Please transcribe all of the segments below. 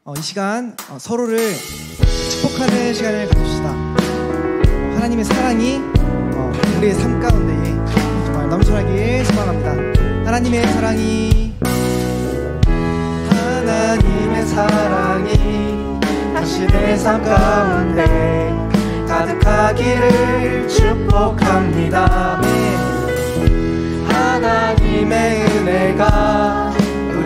이 시간 서로를 축복하는 시간을 가집시다. 하나님의 사랑이 우리의 삶 가운데 정말 넘쳐나길 소망합니다. 하나님의 사랑이 다시 내 삶 가운데 가득하기를 축복합니다. 하나님의 은혜가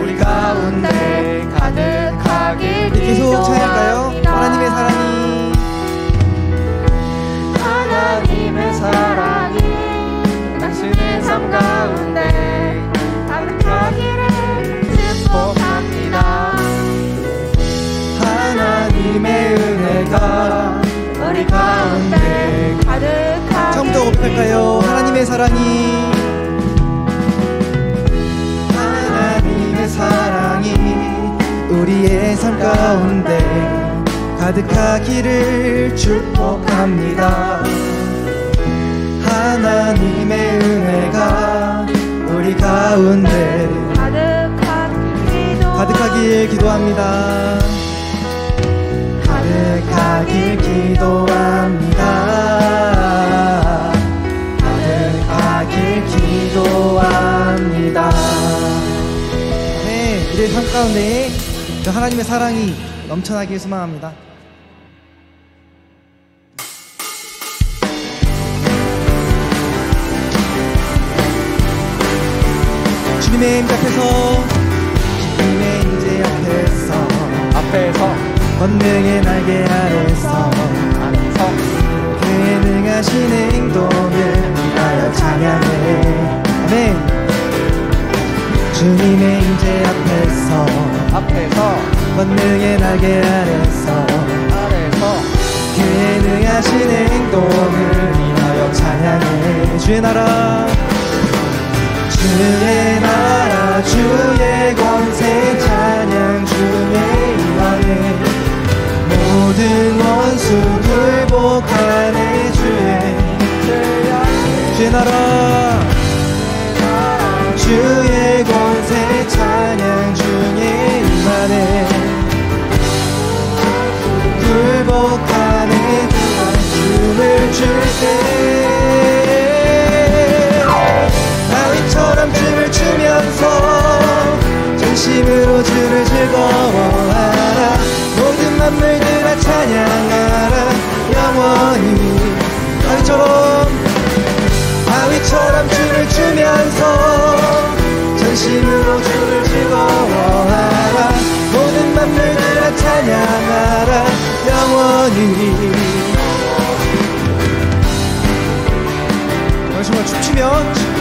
우리 가운데 가득하길 계속 찬양할까요? 하나님의 사랑이 당신의 삶 가운데 가득하기를 축복합니다. 하나님의 은혜가 우리 가운데 가득하길. 처음부터 고백할까요? 하나님의 사랑이 우리의 삶 가운데 가득하기를 축복합니다. 하나님의 은혜가 우리 가운데 가득하길 기도합니다. 가득하길 기도합니다. 가득하길 기도합니다. 네, 우리의 삶 가운데 하나님의 사랑이 넘쳐나길 소망합니다. 주님의 임재 앞에서 권능의 날개 아래서 그의 능하신 행동을 위하여 찬양해. 아멘. 주님의 임재 앞에서 권능의 날개 아래서 그의 능하신 행동을 위하여 찬양해. 주의 나라 주의 권세 찬양 주의 임하네. 모든 원수 굴복하네. 주의 나라 주의 권세 찬양 주의 임하네. 굴복하네. 춤을 출 때 다윗처럼 춤을 추면서 전심으로 주를 즐거워하라. 모든 만물들아 찬양하라. 영원히 다윗처럼 춤을 추면서 전심으로 주를 즐거워하라. 모든 만물들아 찬양하라. 영원히. 정말 춤추며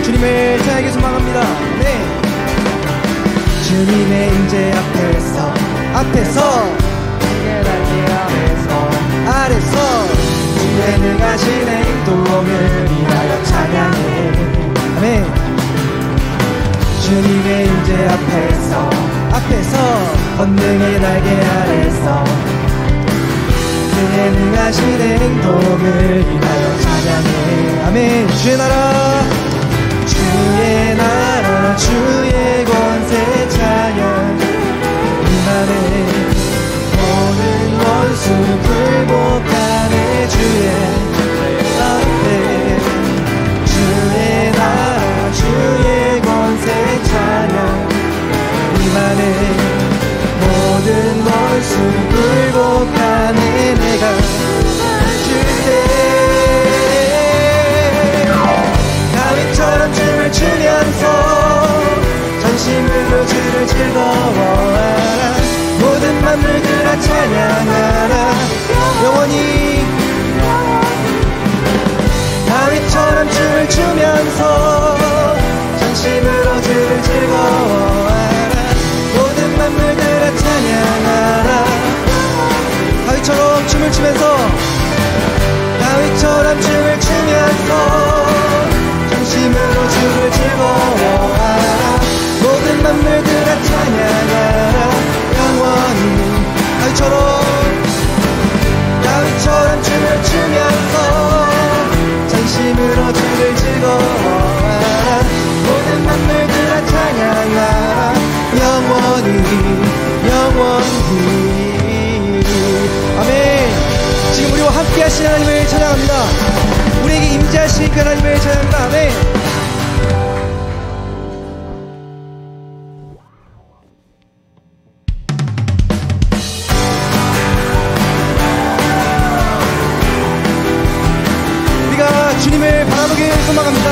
주님을 찬양하기 소망합니다. 네. 주님의 임재 앞에서 아래서 주의 능하신 행동을 위하여 찬양해. 아멘. 주님의 임재 앞에서 권능의 날개 아래서 그의 능하신 행동을 위하여 찬양해. 아멘. 주의 나라 주의 권세 찬양 임하네. 모든 원수 굴복하네. 주의 나라 주의 권세 찬양 임하네. 모든 원수 굴복하네. 내가 줄때 다윗처럼 춤을 추면서 전심으로 주를 즐거워하라. 모든 만물들아 찬양하라. 영원히 다윗처럼 춤을 추면서 전심으로 주를 즐거워하라. 모든 만물들아 찬양하라. 다윗처럼 춤을 추면서 전심으로 주를 즐거워하라. 모든 만물들아 찬양하라. 영원히 다윗처럼 춤을 추면서 전심으로 주를 즐거워하라. 모든 만물들아 찬양하라. 영원히 임재하신 하나님을 찬양합니다. 우리에게 임재하신 그 하나님을 찬양합니다. 아멘. 우리가 주님을 바라보길 소망합니다.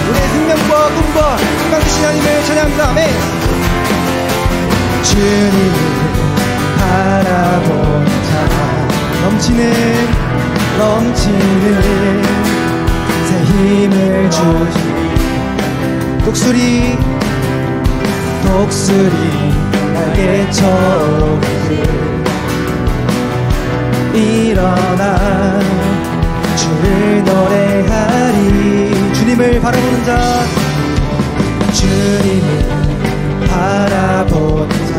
우리의 생명과 꿈과 희망 되신 하나님을 찬양합니다. 아멘. 주님을 바라보는 자 넘치는 새 힘을 주시 독수리 날개처럼 일어나 주를 노래하리. 주님을 바라보는 자 주님을 바라보는 자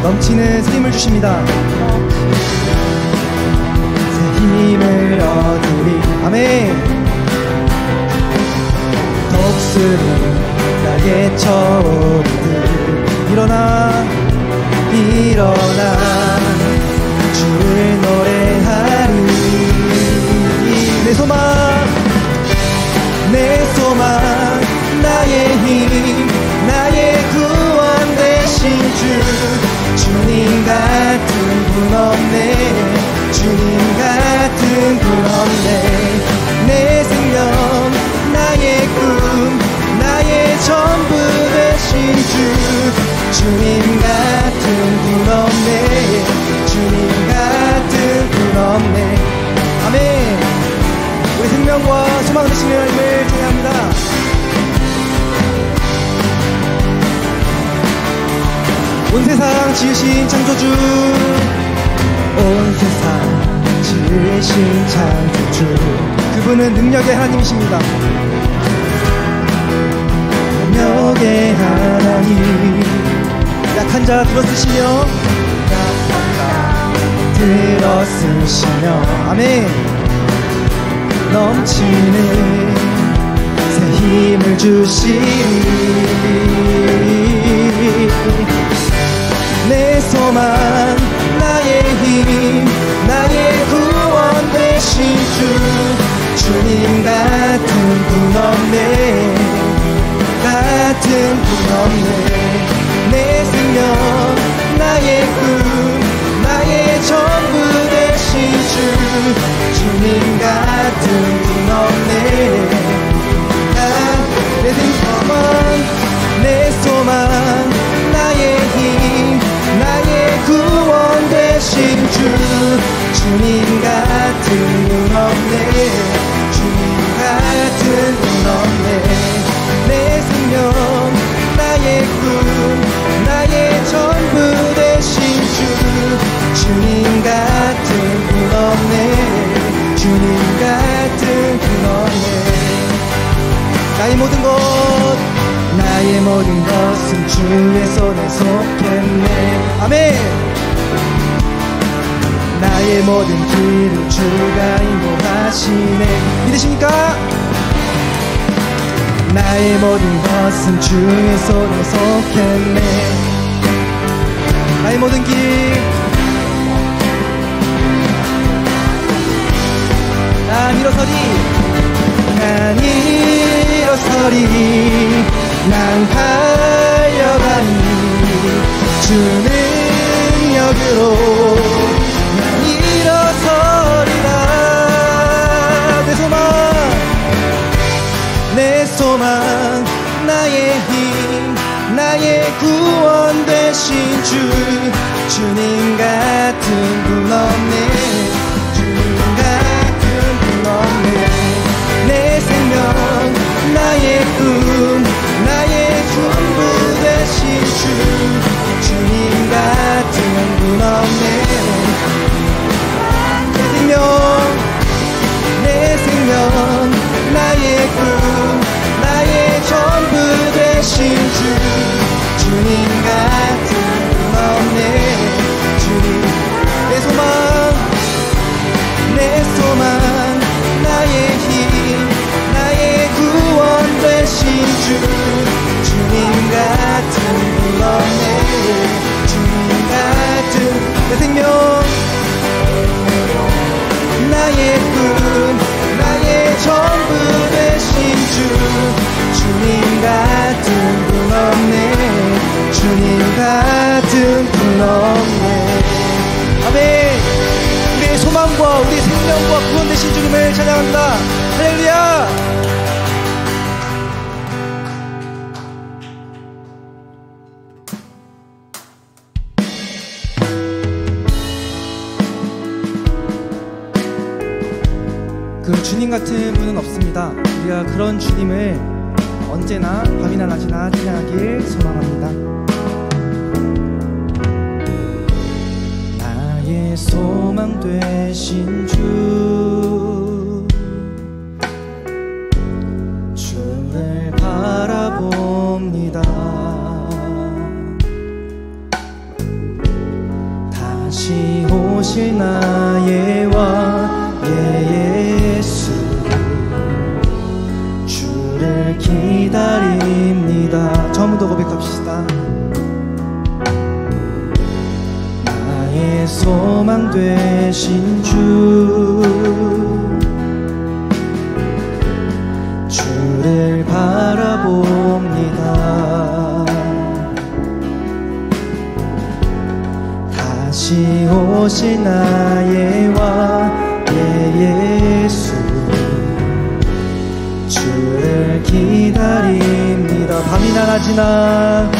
넘치는 새 힘을 주십니다. 새 힘을 얻으리. 아멘. 독수리 날개처럼 일어나 주를 노래하리. 내 소망 나의 힘 나의 구원 되신 주님 같은 분 없네. 주님 같은 분 없네. 내 생명 나의 꿈 나의 전부 되신 주님 같은 분 없네. 주님 같은 분 없네. 아멘. 우리 생명과 소망 되신 하나님을 찬양합니다. 온 세상 지으신 창조주 온 세상 지으신 창조주 그분은 능력의 하나님이십니다. 능력의 하나님 약한 자 들어쓰시며 아멘. 넘치는 새 힘을 주시리. 내 소망 나의 힘 나의 구원 되신 주님 같은 분 없네. 같은 분 없네. 내 생명 나의 꿈 나의 전부 되신 주님 같은 분 없네. 내 소망 나의 힘 나의 구원 되신 주님 같은 분 없네. 주님 같은 분 없네. 내 생명 나의 꿈 나의 전부 되신 주님 같은 분 없네. 주님 같은 분 없네. 나의 모든 것은 주의 손에 속했네. 아멘. 나의 모든 길을 주가 인도하시네. 믿으십니까? 나의 모든 것은 주의 손에 속했네. 나의 모든 길 난 일어서리 난 달려가니 주 능력으로 난 일어서리라. 내 소망 나의 힘 나의 구원 되신 주님 같은 분 없네. 주님 같은 분 없네. 내 생명 나의 꿈 나의 전부 되신 주님 같은 분 없네. 내 생명 나의 꿈 나의 전부 되신 주님 같은 분 없네. 주님 내 소망 나의 힘 나의 구원 되신 주님 같은 분 없네. 주님 같은 내 생명 같은 분 없네. 아멘. 우리의 소망과 우리의 생명과 구원 되신 주님을 찬양합니다. 할렐루야. 그 주님 같은 분은 없습니다. 우리가 그런 주님을 언제나 밤이나 낮이나 찬양하길 소망합니다. 나의 소망 되신 주를 바라봅니다. 다시 오실 나의 왕 예수 주를 기다립니다. 처음부터 고백합시다. 나의 소망 되신 주를 바라봅니다. 다시 오실 나의 왕 예수 주를 기다립니다. 밤이나 낮이나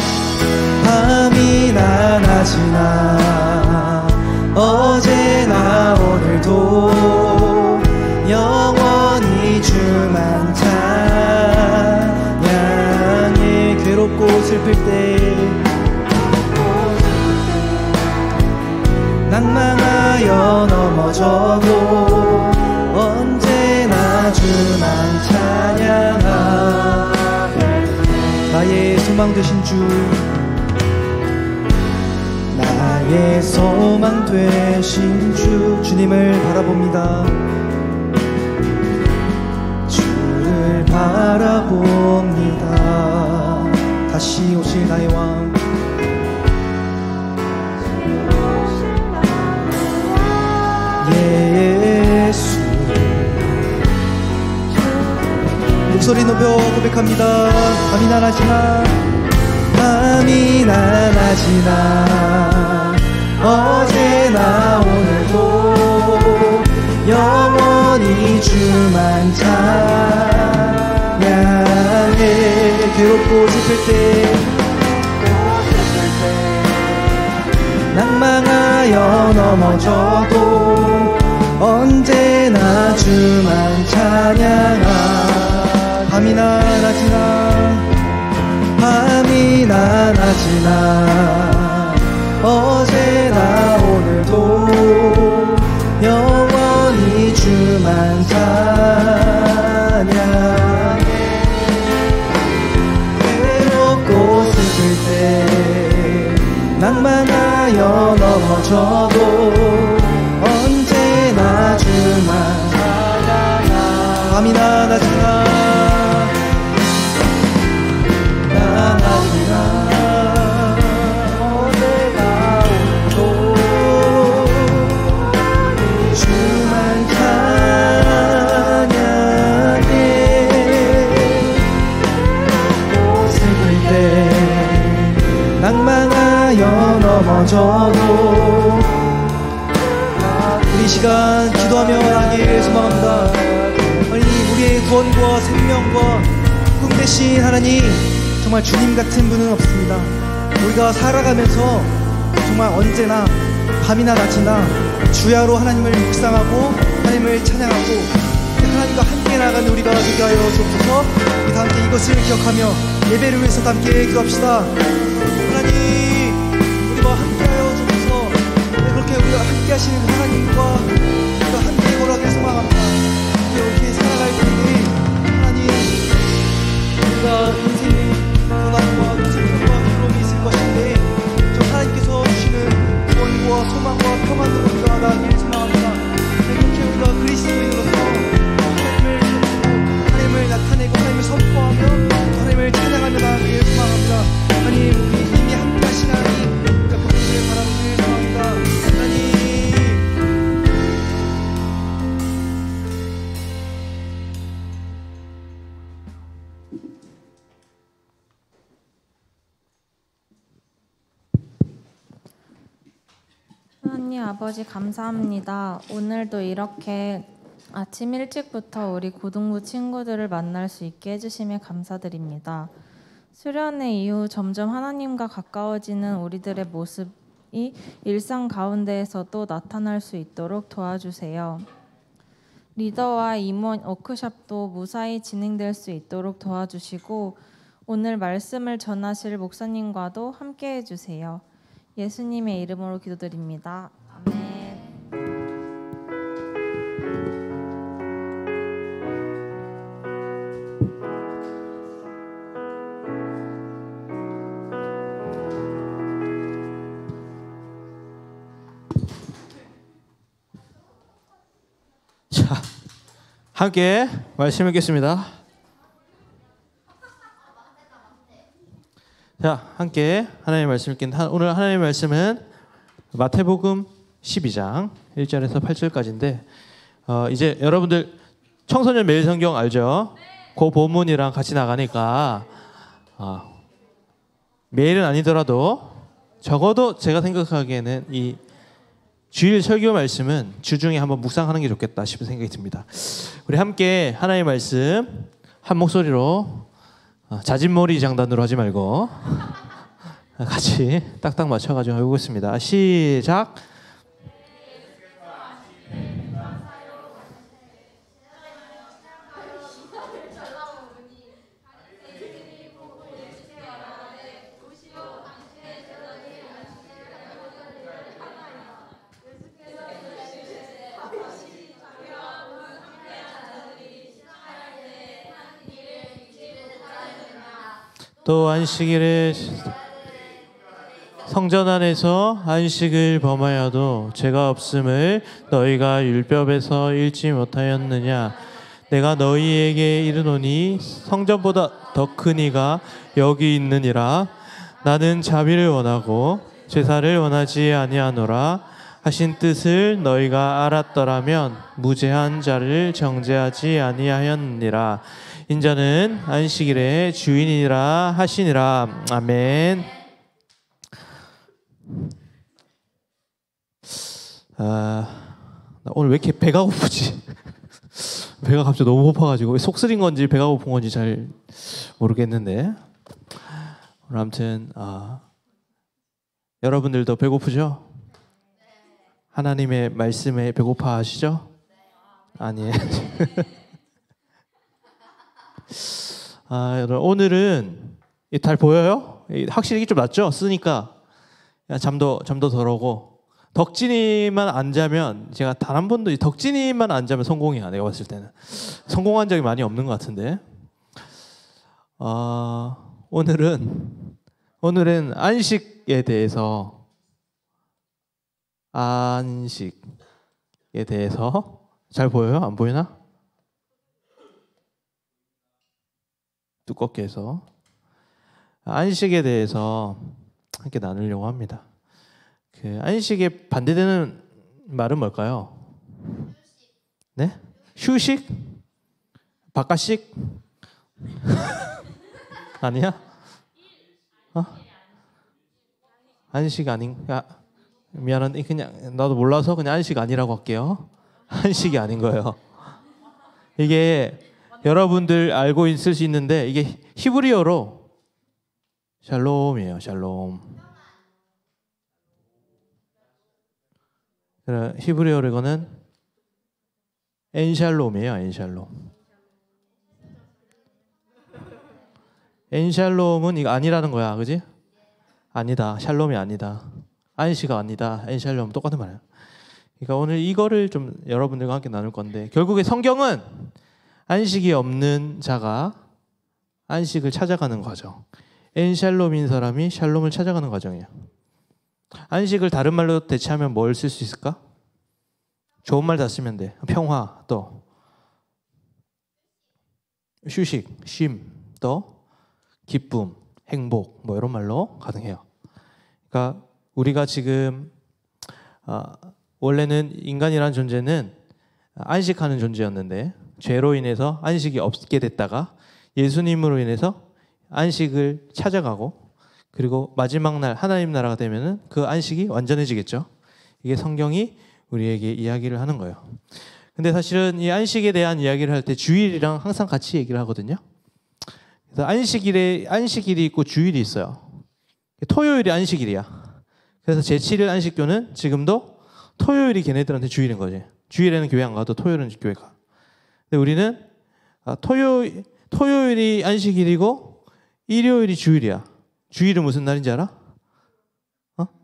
밤이나 낮이나 어제나 오늘도 영원히 주만 찬양해. 괴롭고 슬플 때 낭망하여 넘어져도 언제나 주만 찬양하네. 나의 소망 되신 주, 나의 소망 되신 주님을 바라봅니다. 주를 바라봅니다. 다시 오실 나의 왕 예수. 목소리 높여 고백합니다. 밤이나 낮이나 밤이나 낮이나 어제나 오늘도 영원히 주만 찬양해. 괴롭고 슬플 때 낭망하여 넘어져도 언제나 주만 찬양하. 밤이나 낮이나 밤이나 낮이나 어제나 오늘도 영원히 주만 찬양해. 외롭고 슬플 때 낭만하여 넘어져도 언제나 주만 찬양하. 밤이나 낮이나 어제나 오늘도 주만 찬양해. 슬플 때 낭망하여 넘어져도 우리 시간 기도하며 하길 소망합니다. 우리의 구원과 생명과 꿈 되신 하나님, 정말 주님 같은 분은 없습니다. 우리가 살아가면서 정말 언제나 밤이나 낮이나 주야로 하나님을 묵상하고 하나님을 찬양하고 하나님과 함께 나가는 우리가 되게 하여 주옵소서. 우리 다 함께 이것을 기억하며 예배를 위해서 다 함께 기도합시다. 하나님, 우리와 함께 하여 주옵소서. 그렇게 우리가 함께 하시는 하나님과 우리가 함께 걸어가길 소망합니다. 이렇게 살아갈 때에 하나님, 우리가 인생의 고난과 슬픔과 괴로움이 있을 것인데 저 하나님께서 주시는 구원과 소망과 평안으로 우리가 나가길 소망합니다. 이렇게 우리가 그리스도인으로서 하나님을 섬기고 하나님을 나타내고 하나님을 선포하며 하나님을 찬양하며 나가길 소망합니다. 하나님, 하나님 아버지 감사합니다. 오늘도 이렇게 아침 일찍부터 우리 고등부 친구들을 만날 수 있게 해주심에 감사드립니다. 수련회 이후 점점 하나님과 가까워지는 우리들의 모습이 일상 가운데에서도 나타날 수 있도록 도와주세요. 리더와 임원 워크숍도 무사히 진행될 수 있도록 도와주시고 오늘 말씀을 전하실 목사님과도 함께 해주세요. 예수님의 이름으로 기도드립니다. 아멘. 자, 함께 말씀 읽겠습니다. 자, 함께 하나님의 말씀 읽겠습니다. 오늘 하나님의 말씀은 마태복음 12장 1절에서 8절까지인데 이제 여러분들 청소년 매일 성경 알죠? 그 본문이랑 같이 나가니까 매일은 아니더라도 적어도 제가 생각하기에는 이 주일 설교 말씀은 주중에 한번 묵상하는 게 좋겠다 싶은 생각이 듭니다. 우리 함께 하나님의 말씀 한 목소리로 자진몰이 장단으로 하지 말고 같이 딱딱 맞춰가지고 해보겠습니다. 시작. 또 안식일에 성전 안에서 안식을 범하여도 죄가 없음을 너희가 율법에서 읽지 못하였느냐? 내가 너희에게 이르노니 성전보다 더 큰 이가 여기 있느니라. 나는 자비를 원하고 제사를 원하지 아니하노라 하신 뜻을 너희가 알았더라면 무죄한 자를 정죄하지 아니하였느니라. 인자는 안식일의 주인이라 하시니라. 아멘. 오늘 왜 이렇게 배가 고프지? 배가 갑자기 너무 고파가지고 속 쓰린 건지 배가 고픈 건지 잘 모르겠는데 오늘 아무튼 여러분들도 배고프죠? 하나님의 말씀에 배고파 하시죠? 아니에요. 여러분 오늘은 달 보여요? 확실히 좀 낫죠? 쓰니까 잠도 덜 오고 덕진이만 안 자면 제가 단 한 번도 덕진이만 안 자면 성공이야. 내가 봤을 때는 성공한 적이 많이 없는 것 같은데 오늘은 안식에 대해서 잘 보여요? 안 보이나? 두껍게 해서 안식에 대해서 함께 나누려고 합니다. 그 안식에 반대되는 말은 뭘까요? 네? 휴식? 바깥식? 아니야? 안식 아닌가? 미안한데 그냥 나도 몰라서 그냥 안식 아니라고 할게요. 안식이 아닌 거예요. 이게 여러분들 알고 있을 수 있는데 이게 히브리어로 샬롬이에요. 샬롬. 히브리어로 이거는 엔샬롬이에요. 엔샬롬. 엔샬롬은 이거 아니라는 거야. 그지? 아니다. 샬롬이 아니다. 안식가 아니다. 엔샬롬 똑같은 말이에요. 그러니까 오늘 이거를 좀 여러분들과 함께 나눌 건데 결국에 성경은 안식이 없는 자가 안식을 찾아가는 과정. 엔샬롬인 사람이 샬롬을 찾아가는 과정이에요. 안식을 다른 말로 대체하면 뭘 쓸 수 있을까? 좋은 말 다 쓰면 돼. 평화, 또 휴식, 쉼, 또 기쁨, 행복 뭐 이런 말로 가능해요. 그러니까 우리가 지금 원래는 인간이라는 존재는 안식하는 존재였는데 죄로 인해서 안식이 없게 됐다가 예수님으로 인해서 안식을 찾아가고 그리고 마지막 날 하나님 나라가 되면은 그 안식이 완전해지겠죠. 이게 성경이 우리에게 이야기를 하는 거예요. 근데 사실은 이 안식에 대한 이야기를 할 때 주일이랑 항상 같이 얘기를 하거든요. 그래서 안식일이 있고 주일이 있어요. 토요일이 안식일이야. 그래서 제7일 안식교는 지금도 토요일이 걔네들한테 주일인 거지. 주일에는 교회 안 가도 토요일은 교회 가. 근데 우리는 토요일이 안식일이고 일요일이 주일이야. 주일은 무슨 날인지 알아?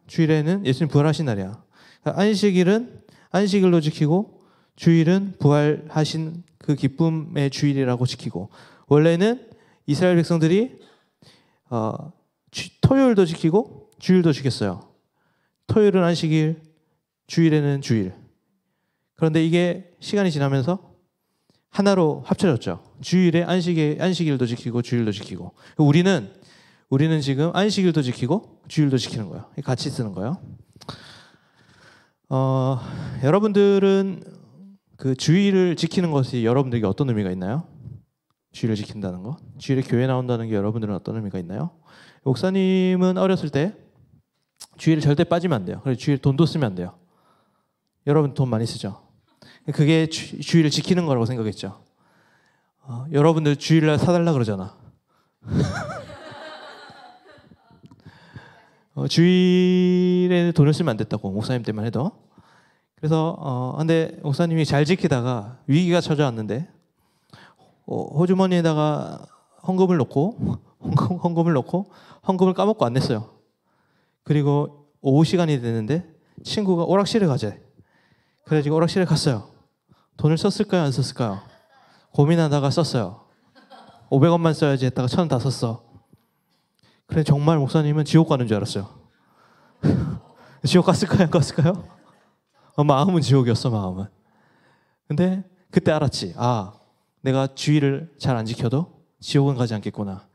주일에는 예수님 부활하신 날이야. 안식일은 안식일로 지키고 주일은 부활하신 그 기쁨의 주일이라고 지키고, 원래는 이스라엘 백성들이 토요일도 지키고 주일도 지켰어요. 토요일은 안식일, 주일에는 주일. 그런데 이게 시간이 지나면서 하나로 합쳐졌죠. 주일에 안식일도 지키고 주일도 지키고. 우리는 지금 안식일도 지키고 주일도 지키는 거예요. 같이 쓰는 거예요. 여러분들은 그 주일을 지키는 것이 여러분들에게 어떤 의미가 있나요? 주일을 지킨다는 거, 주일에 교회 나온다는 게 여러분들은 어떤 의미가 있나요? 목사님은 어렸을 때 주일에 절대 빠지면 안 돼요. 그래서 주일 돈도 쓰면 안 돼요. 여러분 돈 많이 쓰죠? 그게 주일을 지키는 거라고 생각했죠. 여러분들 주일날 사달라 그러잖아. 주일에 돈을 쓰면 안 됐다고, 목사님 때만 해도. 그래서 근데 목사님이 잘 지키다가 위기가 찾아왔는데 호주머니에다가 헌금을 넣고 헌금을 까먹고 안 냈어요. 그리고 오후 시간이 됐는데 친구가 오락실에 가재. 그래가지고 오락실에 갔어요. 돈을 썼을까요, 안 썼을까요? 고민하다가 썼어요. 500원만 써야지 했다가 1,000원 다 썼어. 그래, 정말 목사님은 지옥 가는 줄 알았어요. 지옥 갔을까요, 안 갔을까요? 마음은 지옥이었어, 마음은. 근데 그때 알았지. 내가 주일을 잘 안 지켜도 지옥은 가지 않겠구나.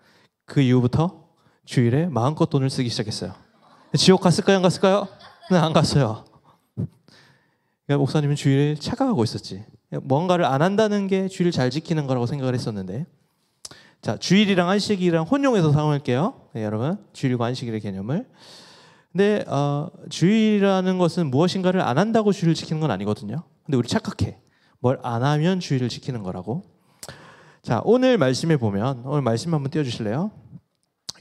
그 이후부터 주일에 마음껏 돈을 쓰기 시작했어요. 지옥 갔을까요, 안 갔을까요? 네, 안 갔어요. 그러니까 목사님은 주일을 착각하고 있었지. 뭔가를 안 한다는 게 주일을 잘 지키는 거라고 생각을 했었는데, 자, 주일이랑 안식일이랑 혼용해서 사용할게요. 네, 여러분, 주일과 안식일의 개념을. 근데 주일이라는 것은 무엇인가를 안 한다고 주일을 지키는 건 아니거든요. 근데 우리 착각해. 뭘 안 하면 주일을 지키는 거라고. 자, 오늘 말씀에 보면, 오늘 말씀 한번 띄워주실래요?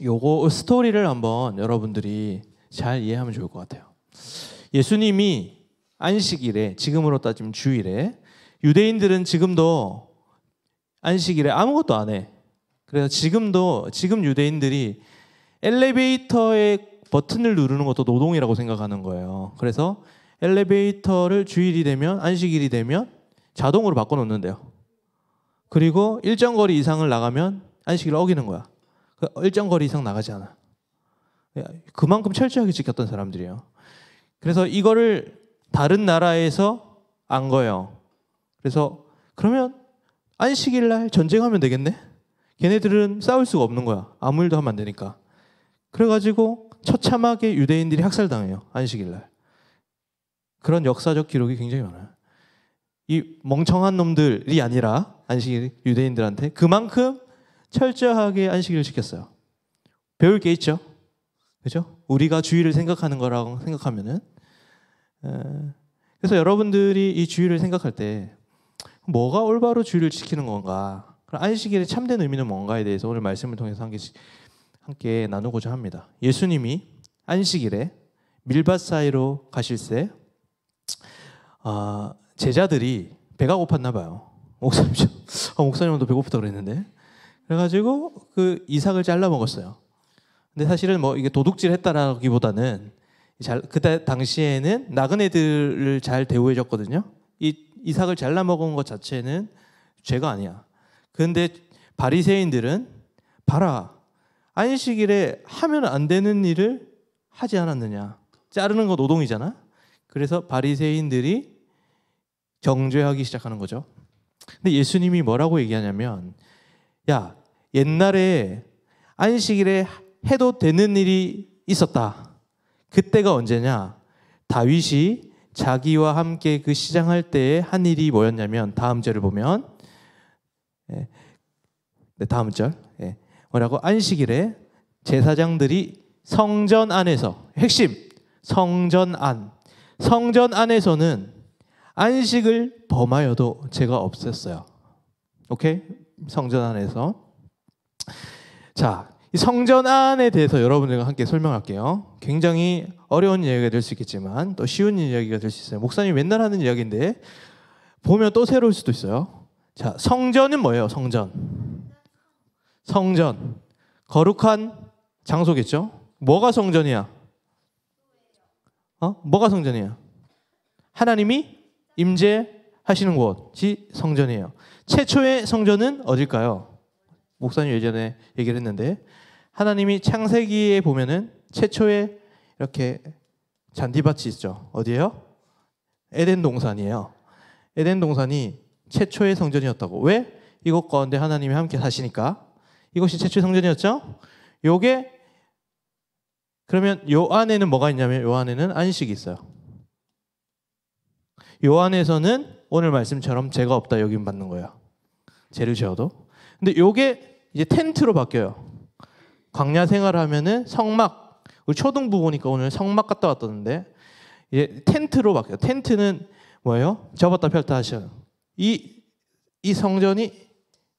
요거 스토리를 한번 여러분들이 잘 이해하면 좋을 것 같아요. 예수님이 안식일에, 지금으로 따지면 주일에, 유대인들은 지금도 안식일에 아무것도 안 해. 그래서 지금 유대인들이 엘리베이터의 버튼을 누르는 것도 노동이라고 생각하는 거예요. 그래서 엘리베이터를 주일이 되면, 안식일이 되면 자동으로 바꿔놓는데요. 그리고 일정 거리 이상을 나가면 안식일을 어기는 거야. 일정 거리 이상 나가지 않아. 그만큼 철저하게 지켰던 사람들이에요. 그래서 이거를 다른 나라에서 안 거예요. 그래서 그러면 안식일 날 전쟁하면 되겠네? 걔네들은 싸울 수가 없는 거야. 아무 일도 하면 안 되니까. 그래가지고 처참하게 유대인들이 학살당해요. 안식일 날. 그런 역사적 기록이 굉장히 많아요. 이 멍청한 놈들이 아니라 안식일 유대인들한테 그만큼 철저하게 안식일을 지켰어요. 배울 게 있죠. 그렇죠? 우리가 주일을 생각하는 거라고 생각하면은. 그래서 여러분들이 이 주일을 생각할 때 뭐가 올바로 주일을 지키는 건가, 안식일의 참된 의미는 뭔가에 대해서 오늘 말씀을 통해서 함께 나누고자 합니다. 예수님이 안식일에 밀밭 사이로 가실새 제자들이 배가 고팠나 봐요. 목사님도 배고프다 그랬는데, 그래가지고 그 이삭을 잘라 먹었어요. 근데 사실은 뭐 이게 도둑질 했다라기보다는 그때 당시에는 나그네들을 잘 대우해줬거든요. 이 이삭을 잘라 먹은 것 자체는 죄가 아니야. 그런데 바리새인들은 봐라, 안식일에 하면 안 되는 일을 하지 않았느냐. 자르는 거 노동이잖아. 그래서 바리새인들이 정죄하기 시작하는 거죠. 근데 예수님이 뭐라고 얘기하냐면, 야, 옛날에 안식일에 해도 되는 일이 있었다. 그때가 언제냐? 다윗이 자기와 함께 그 시장할 때에 한 일이 뭐였냐면, 다음 절을 보면, 다음 절, 뭐라고? 안식일에 제사장들이 성전 안에서, 핵심, 성전 안, 성전 안에서는 안식을 범하여도 죄가 없었어요. 오케이? 성전 안에서. 자, 이 성전 안에 대해서 여러분들과 함께 설명할게요. 굉장히 어려운 이야기가 될 수 있겠지만 또 쉬운 이야기가 될 수 있어요. 목사님이 맨날 하는 이야기인데 보면 또 새로울 수도 있어요. 자, 성전은 뭐예요? 성전. 성전. 거룩한 장소겠죠? 뭐가 성전이야? 뭐가 성전이야? 하나님이 임재하시는 곳이 성전이에요. 최초의 성전은 어딜까요? 목사님 예전에 얘기를 했는데 하나님이 창세기에 보면은 최초에 이렇게 잔디밭이 있죠. 어디예요? 에덴 동산이에요. 에덴 동산이 최초의 성전이었다고. 왜? 이것 가운데 하나님이 함께 사시니까. 이것이 최초의 성전이었죠. 요게 그러면 요 안에는 뭐가 있냐면 요 안에는 안식이 있어요. 요 안에서는 오늘 말씀처럼 죄가 없다 여김 받는 거예요. 죄를 지어도. 근데 요게 이제 텐트로 바뀌어요. 광야 생활을 하면은 성막, 우리 초등부 보니까 오늘 성막 갔다 왔던데 이제 텐트로 바뀌어요. 텐트는 뭐예요? 접었다 펼다 하셔요. 이 성전이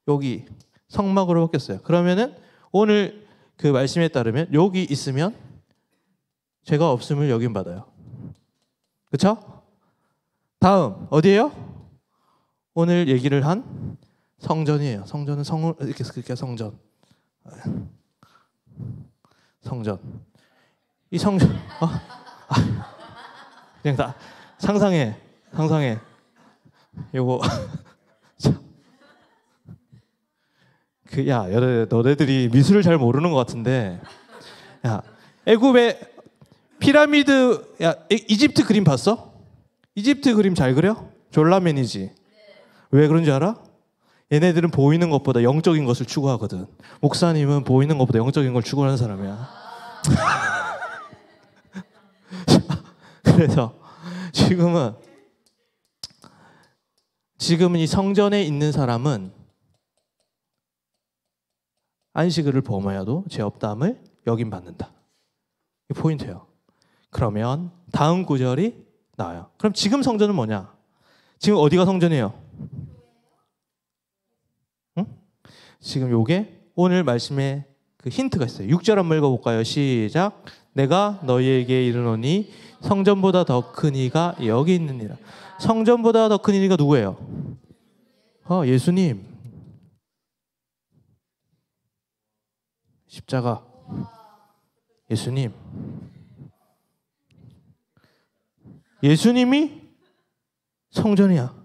여기 성막으로 바뀌었어요. 그러면은 오늘 그 말씀에 따르면 여기 있으면 죄가 없음을 여김 받아요. 그렇죠? 다음 어디예요? 오늘 얘기를 한 성전이에요. 성전은 이렇게 쓸게요. 성전. 성전. 이 성전. 그냥 다 상상해. 요거. 너네들이 미술을 잘 모르는 것 같은데. 야, 애굽의 피라미드. 야, 이집트 그림 봤어? 이집트 그림 잘 그려? 졸라맨이지. 왜 그런 줄 알아? 얘네들은 보이는 것보다 영적인 것을 추구하거든. 목사님은 보이는 것보다 영적인 걸 추구하는 사람이야. 그래서 지금은 이 성전에 있는 사람은 안식일을 범하여도 죄 없다함을 여김 받는다. 이 포인트예요. 그러면 다음 구절이 나와요. 그럼 지금 성전은 뭐냐? 지금 어디가 성전이에요? 응? 지금 요게 오늘 말씀에 그 힌트가 있어요. 6절 한번 읽어볼까요? 시작. 내가 너희에게 이르노니 성전보다 더 큰 이가 여기 있느니라. 성전보다 더 큰 이가 누구예요? 예수님. 십자가. 예수님. 예수님이 성전이야.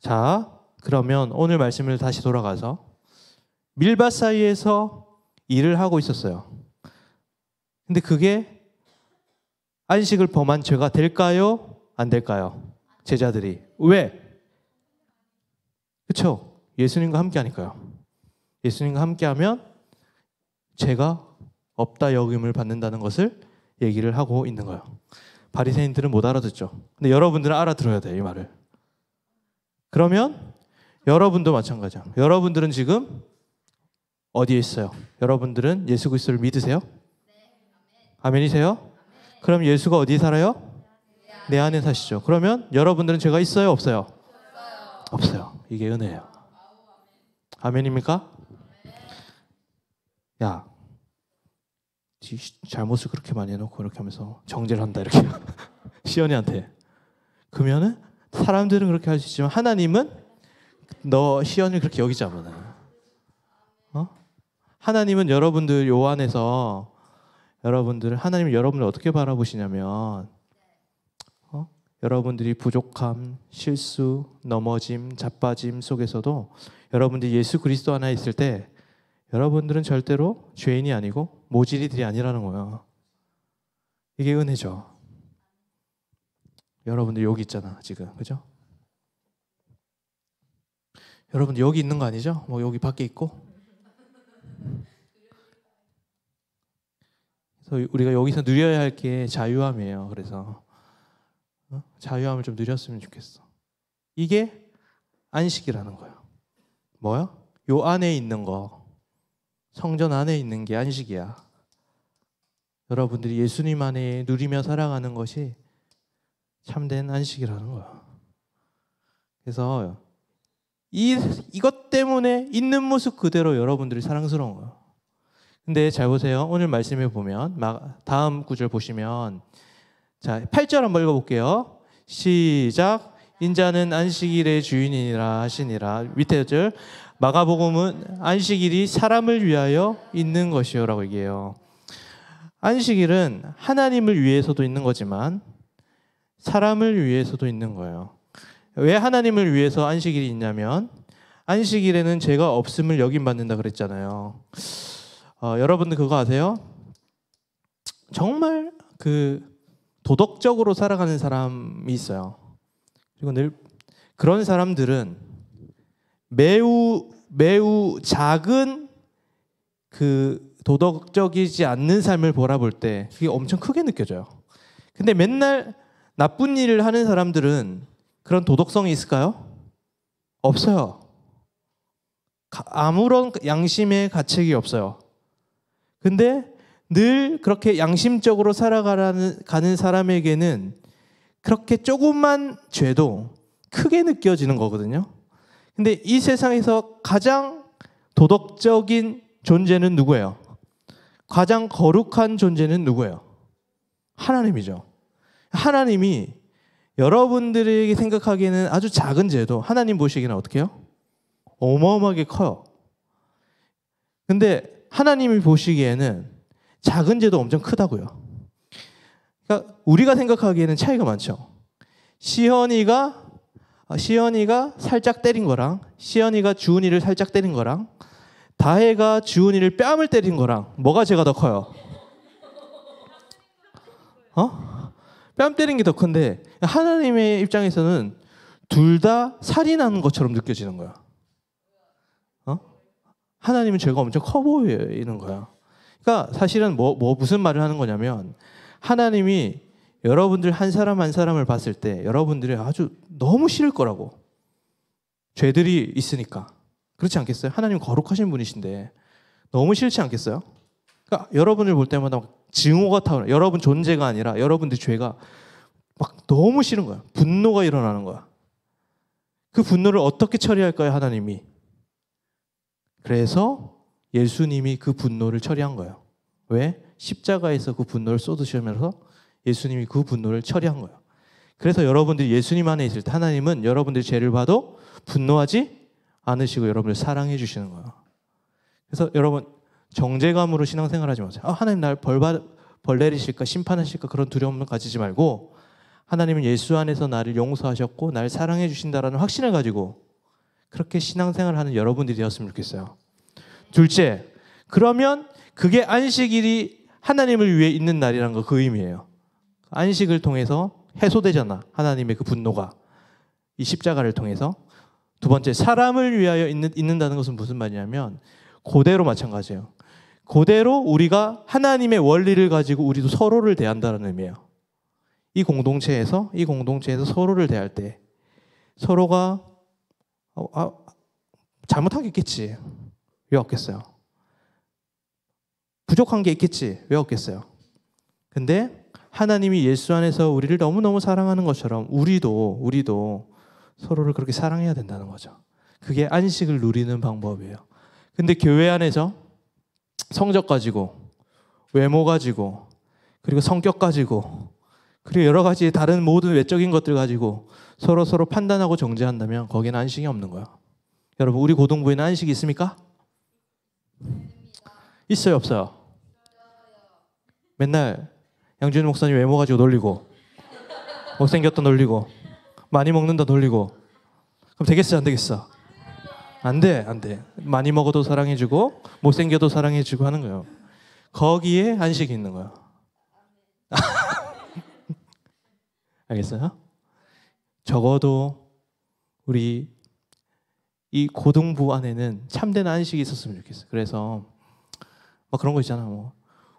자, 그러면 오늘 말씀을 다시 돌아가서 밀밭 사이에서 일을 하고 있었어요. 근데 그게 안식을 범한 죄가 될까요? 안 될까요? 제자들이. 왜? 그렇죠? 예수님과 함께 하니까요. 예수님과 함께 하면 죄가 없다 여김을 받는다는 것을 얘기를 하고 있는 거예요. 바리새인들은 못 알아듣죠. 근데 여러분들은 알아들어야 돼요, 이 말을. 그러면 여러분도 마찬가지야. 여러분들은 지금 어디에 있어요? 여러분들은 예수 그리스도를 믿으세요? 아멘이세요? 그럼 예수가 어디에 살아요? 내 안에 사시죠. 그러면 여러분들은 죄가 있어요? 없어요? 없어요. 이게 은혜예요. 아멘입니까? 야, 잘못을 그렇게 많이 해놓고 그렇게 하면서 정죄를 한다 이렇게 시연이한테. 그러면은 사람들은 그렇게 할 수 있지만 하나님은 너 시연을 그렇게 여기지 않아. 하나님은 여러분들 요 안에서 하나님은 여러분을 어떻게 바라보시냐면 여러분들이 부족함, 실수, 넘어짐, 자빠짐 속에서도 여러분들이 예수 그리스도 안에 있을 때 여러분들은 절대로 죄인이 아니고 모질이들이 아니라는 거예요. 이게 은혜죠. 여러분들 여기 있잖아 지금, 그죠? 여러분들 여기 있는 거 아니죠? 뭐 여기 밖에 있고. 그래서 우리가 여기서 누려야 할 게 자유함이에요. 그래서 자유함을 좀 누렸으면 좋겠어. 이게 안식이라는 거예요. 뭐요? 요 안에 있는 거, 성전 안에 있는 게 안식이야. 여러분들이 예수님 안에 누리며 살아가는 것이 참된 안식이라는 거야. 그래서 이것 때문에 있는 모습 그대로 여러분들이 사랑스러운 거예요. 근데 잘 보세요. 오늘 말씀에 보면 다음 구절 보시면 자 8절 한번 읽어볼게요. 시작. 인자는 안식일의 주인이라 하시니라. 밑에 절 마가복음은 안식일이 사람을 위하여 있는 것이요 라고 얘기해요. 안식일은 하나님을 위해서도 있는 거지만 사람을 위해서도 있는 거예요. 왜 하나님을 위해서 안식일이 있냐면 안식일에는 죄가 없음을 여김받는다 그랬잖아요. 여러분들 그거 아세요? 정말 그 도덕적으로 살아가는 사람이 있어요. 그리고 늘 그런 사람들은 매우 작은 그 도덕적이지 않는 삶을 바라볼 때 그게 엄청 크게 느껴져요. 근데 맨날 나쁜 일을 하는 사람들은 그런 도덕성이 있을까요? 없어요. 아무런 양심의 가책이 없어요. 근데 늘 그렇게 양심적으로 살아가는 사람에게는 그렇게 조금만 죄도 크게 느껴지는 거거든요. 근데 이 세상에서 가장 도덕적인 존재는 누구예요? 가장 거룩한 존재는 누구예요? 하나님이죠. 하나님이 여러분들에게 생각하기에는 아주 작은 죄도 하나님 보시기에는 어떻게 해요? 어마어마하게 커요. 근데 하나님이 보시기에는 작은 죄도 엄청 크다고요. 그러니까 우리가 생각하기에는 차이가 많죠. 시연이가 살짝 때린 거랑 시연이가 주은이를 살짝 때린 거랑 다혜가 주은이를 뺨을 때린 거랑 뭐가 죄가 더 커요? 뺨 때린 게 더 큰데 하나님의 입장에서는 둘 다 살인하는 것처럼 느껴지는 거야. 하나님은 죄가 엄청 커 보이는 거야. 그러니까 사실은 무슨 말을 하는 거냐면 하나님이 여러분들 한 사람 한 사람을 봤을 때 여러분들이 아주 너무 싫을 거라고. 죄들이 있으니까. 그렇지 않겠어요? 하나님 거룩하신 분이신데 너무 싫지 않겠어요? 그러니까 여러분을 볼 때마다 증오가 타오르는 여러분 존재가 아니라 여러분들 죄가 막 너무 싫은 거야. 분노가 일어나는 거야. 그 분노를 어떻게 처리할까요? 하나님이. 그래서 예수님이 그 분노를 처리한 거예요. 왜? 십자가에서 그 분노를 쏟으시면서 예수님이 그 분노를 처리한 거예요. 그래서 여러분들이 예수님 안에 있을 때 하나님은 여러분들의 죄를 봐도 분노하지 않으시고 여러분을 사랑해 주시는 거예요. 그래서 여러분 정죄감으로 신앙생활하지 마세요. 하나님 날 벌 내리실까 심판하실까 그런 두려움을 가지지 말고 하나님은 예수 안에서 나를 용서하셨고 날 사랑해 주신다라는 확신을 가지고 그렇게 신앙생활하는 여러분들이 되었으면 좋겠어요. 둘째, 그러면 그게 안식일이 하나님을 위해 있는 날이라는 거 그 의미예요. 안식을 통해서 해소되잖아. 하나님의 그 분노가 이 십자가를 통해서. 두 번째, 사람을 위하여 있는다는 것은 무슨 말이냐면 그대로 마찬가지예요. 그대로 우리가 하나님의 원리를 가지고 우리도 서로를 대한다는 의미예요. 이 공동체에서 서로를 대할 때 서로가 잘못한 게 있겠지. 왜 없겠어요? 부족한 게 있겠지. 왜 없겠어요? 근데 하나님이 예수 안에서 우리를 너무너무 사랑하는 것처럼 우리도 서로를 그렇게 사랑해야 된다는 거죠. 그게 안식을 누리는 방법이에요. 근데 교회 안에서 성적 가지고 외모 가지고 그리고 성격 가지고 그리고 여러 가지 다른 모든 외적인 것들 가지고 서로 판단하고 정죄한다면 거기는 안식이 없는 거야. 여러분 우리 고등부에는 안식이 있습니까? 있어요 없어요? 맨날 양준일 목사님 외모 가지고 놀리고 못생겼다 놀리고 많이 먹는다 놀리고 그럼 되겠어 안 되겠어? 안 돼. 많이 먹어도 사랑해주고 못생겨도 사랑해주고 하는 거예요. 거기에 안식이 있는 거예요. 알겠어요? 적어도 우리 이 고등부 안에는 참된 안식이 있었으면 좋겠어요. 그래서 막 그런 거 있잖아.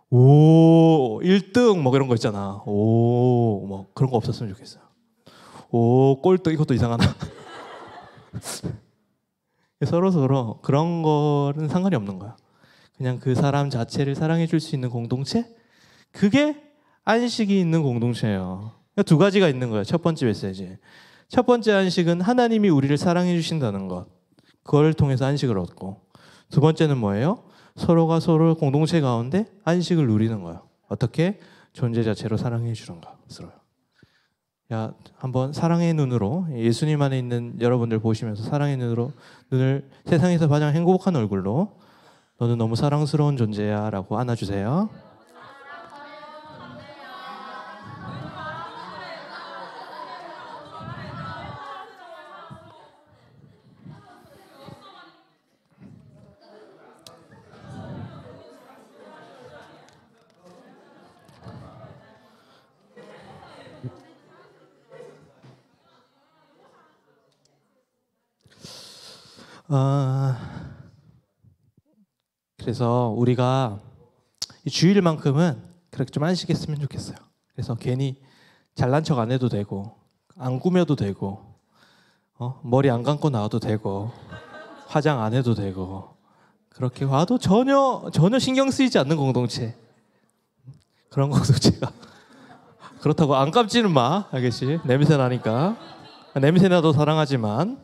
오 1등 뭐 이런 거 있잖아. 오 뭐 그런 거 없었으면 좋겠어요. 오 꼴등 이것도 이상하나. 서로 그런 거는 상관이 없는 거야. 그냥 그 사람 자체를 사랑해 줄 수 있는 공동체? 그게 안식이 있는 공동체예요. 그러니까 두 가지가 있는 거예요. 첫 번째 메시지. 첫 번째 안식은 하나님이 우리를 사랑해 주신다는 것. 그걸 통해서 안식을 얻고, 두 번째는 뭐예요? 서로가 서로 공동체 가운데 안식을 누리는 거예요. 어떻게? 존재 자체로 사랑해 주는 것으로요. 야, 한번 사랑의 눈으로 예수님 안에 있는 여러분들 보시면서 사랑의 눈을 세상에서 가장 행복한 얼굴로 너는 너무 사랑스러운 존재야 라고 안아주세요. 그래서 우리가 이 주일만큼은 그렇게 좀 안식했으면 좋겠어요. 그래서 괜히 잘난 척 안 해도 되고, 안 꾸며도 되고, 머리 안 감고 나와도 되고, 화장 안 해도 되고, 그렇게 와도 전혀 신경 쓰이지 않는 공동체. 그런 공동체가 그렇다고 안 감지는 마, 알겠지? 냄새 나니까. 냄새 나도 사랑하지만.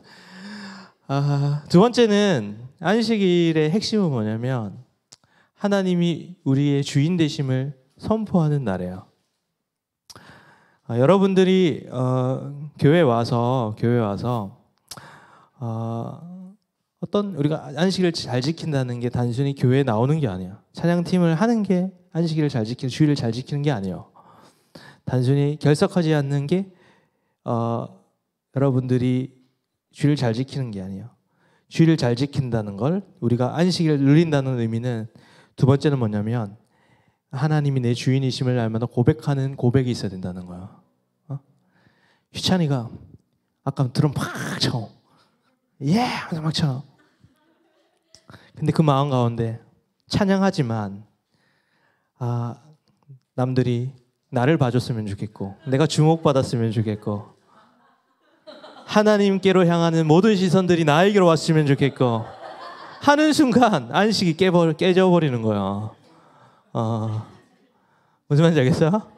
두 번째는 안식일의 핵심은 뭐냐면 하나님이 우리의 주인 되심을 선포하는 날이에요. 여러분들이 교회 와서 어떤 우리가 안식일을 잘 지킨다는 게 단순히 교회에 나오는 게 아니야. 찬양팀을 하는 게 안식일을 잘 지키는, 주일을 잘 지키는 게 아니에요. 단순히 결석하지 않는 게 여러분들이 주일을 잘 지키는 게 아니에요. 주일을 잘 지킨다는 걸, 우리가 안식일을 누린다는 의미는 두 번째는 뭐냐면 하나님이 내 주인이심을 알마다 고백하는 고백이 있어야 된다는 거야. 희찬이가 아까 드럼 팍 쳐. 예! 하면서 막 쳐. 근데 그 마음 가운데 찬양하지만 남들이 나를 봐줬으면 좋겠고, 내가 주목받았으면 좋겠고, 하나님께로 향하는 모든 시선들이 나에게로 왔으면 좋겠고 하는 순간 안식이 깨져버리는 거야. 무슨 말인지 알겠어요?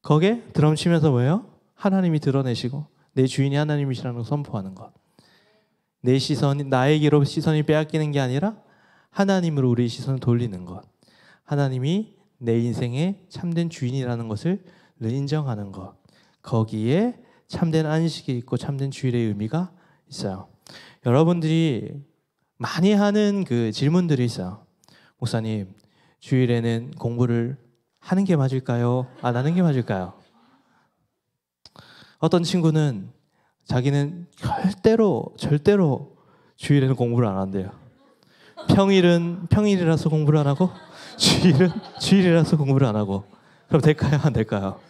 거기에 드럼 치면서 뭐예요? 하나님이 드러내시고 내 주인이 하나님이시라는 걸 선포하는 것. 내 시선이 나에게로 시선이 빼앗기는 게 아니라 하나님으로 우리의 시선을 돌리는 것. 하나님이 내 인생의 참된 주인이라는 것을 인정하는 것. 거기에 참된 안식이 있고 참된 주일의 의미가 있어요. 여러분들이 많이 하는 그 질문들이 있어요. 목사님, 주일에는 공부를 하는 게 맞을까요? 안 하는 게 맞을까요? 어떤 친구는 자기는 절대로 주일에는 공부를 안 한대요. 평일은 평일이라서 공부를 안 하고 주일은 주일이라서 공부를 안 하고. 그럼 될까요? 안 될까요?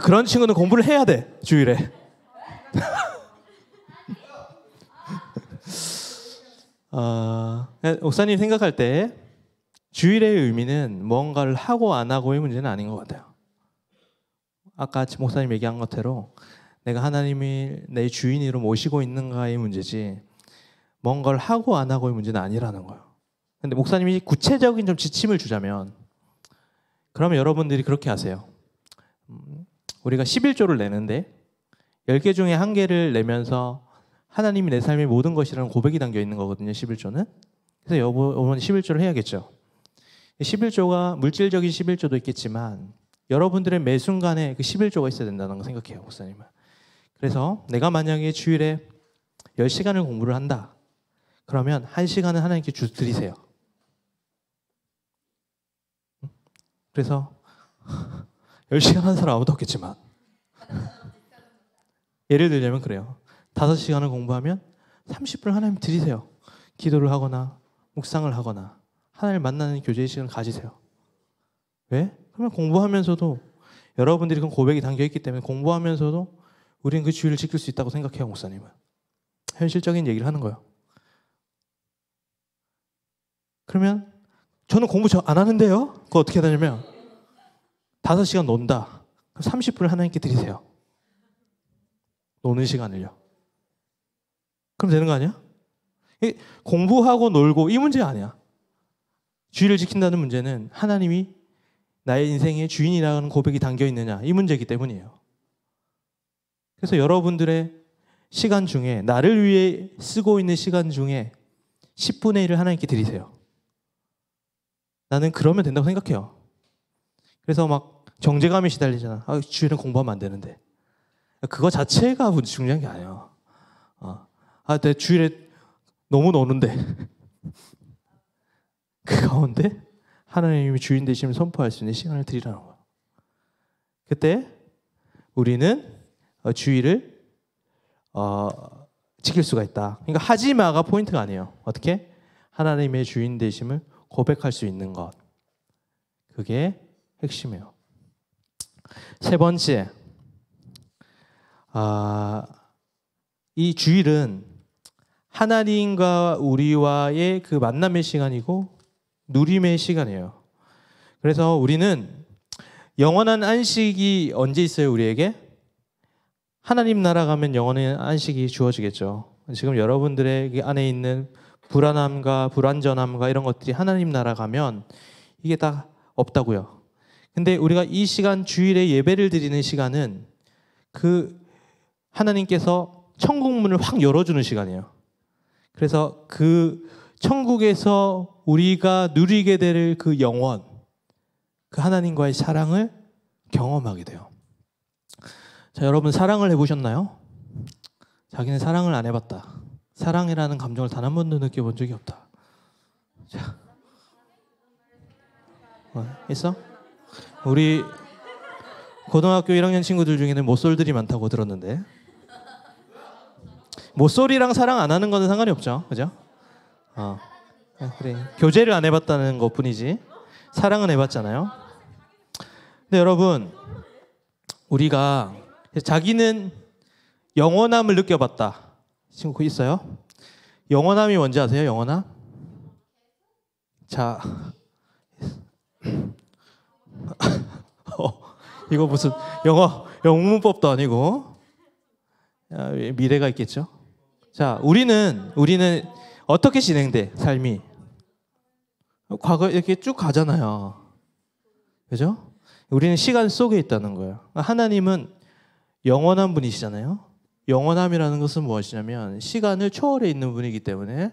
그런 친구는 공부를 해야 돼, 주일에. 목사님 생각할 때 주일의 의미는 뭔가를 하고 안 하고의 문제는 아닌 것 같아요. 아까 목사님 얘기한 것대로 내가 하나님이 내 주인으로 모시고 있는가의 문제지 뭔가를 하고 안 하고의 문제는 아니라는 거예요. 근데 목사님이 구체적인 좀 지침을 주자면, 그러면 여러분들이 그렇게 하세요. 우리가 11조를 내는데 10개 중에 1개를 내면서 하나님이 내 삶의 모든 것이라는 고백이 담겨 있는 거거든요, 11조는. 그래서 어머니 11조를 해야겠죠. 11조가 물질적인 11조도 있겠지만 여러분들의 매 순간에 그 11조가 있어야 된다는 거 생각해요, 목사님은. 그래서 내가 만약에 주일에 10시간을 공부를 한다. 그러면 1시간은 하나님께 드리세요. 그래서 10시간 하는 사람 아무도 없겠지만 예를 들자면 그래요. 5시간을 공부하면 30분을 하나님 드리세요. 기도를 하거나 묵상을 하거나 하나님을 만나는 교제의 시간을 가지세요. 왜? 그러면 공부하면서도 여러분들이 그런 고백이 담겨있기 때문에 공부하면서도 우리는 그 주일을 지킬 수 있다고 생각해요, 목사님은. 현실적인 얘기를 하는 거예요. 그러면 저는 공부 안 하는데요? 그거 어떻게 하냐면 5시간 논다. 그럼 30분을 하나님께 드리세요. 노는 시간을요. 그럼 되는 거 아니야? 공부하고 놀고 이 문제가 아니야. 주의를 지킨다는 문제는 하나님이 나의 인생의 주인이라는 고백이 담겨 있느냐 이 문제이기 때문이에요. 그래서 여러분들의 시간 중에 나를 위해 쓰고 있는 시간 중에 10분의 1을 하나님께 드리세요. 나는 그러면 된다고 생각해요. 그래서 막 정죄감이 시달리잖아. 주일은 공부하면 안 되는데. 그거 자체가 중요한 게 아니에요. 내 주일에 너무 노는데 그 가운데 하나님이 주인 되심을 선포할 수 있는 시간을 드리라는 거예요. 그때 우리는 주일을 지킬 수가 있다. 그러니까 하지마가 포인트가 아니에요. 어떻게? 하나님의 주인 되심을 고백할 수 있는 것. 그게 핵심이에요. 세 번째, 이 주일은 하나님과 우리와의 그 만남의 시간이고 누림의 시간이에요. 그래서 우리는 영원한 안식이 언제 있어요, 우리에게? 하나님 나라 가면 영원한 안식이 주어지겠죠. 지금 여러분들의 안에 있는 불안함과 불완전함과 이런 것들이 하나님 나라 가면 이게 다 없다고요. 근데 우리가 이 시간 주일에 예배를 드리는 시간은 그 하나님께서 천국 문을 확 열어주는 시간이에요. 그래서 그 천국에서 우리가 누리게 될 그 영원, 그 하나님과의 사랑을 경험하게 돼요. 자, 여러분 사랑을 해보셨나요? 자기는 사랑을 안 해봤다. 사랑이라는 감정을 단 한 번도 느껴본 적이 없다. 자, 있어? 우리 고등학교 1학년 친구들 중에는 모쏠들이 많다고 들었는데 모쏠이랑 사랑 안 하는 거는 상관이 없죠, 그죠? 그래. 교제를 안 해봤다는 것뿐이지 사랑은 해봤잖아요. 근데 여러분 우리가 자기는 영원함을 느껴봤다. 친구 있어요? 영원함이 뭔지 아세요? 영원함? 자, 이거 무슨 영문법도 아니고 미래가 있겠죠? 자, 우리는 어떻게 진행돼? 삶이 과거 이렇게 쭉 가잖아요. 그죠? 우리는 시간 속에 있다는 거예요. 하나님은 영원한 분이시잖아요. 영원함이라는 것은 무엇이냐면 시간을 초월해 있는 분이기 때문에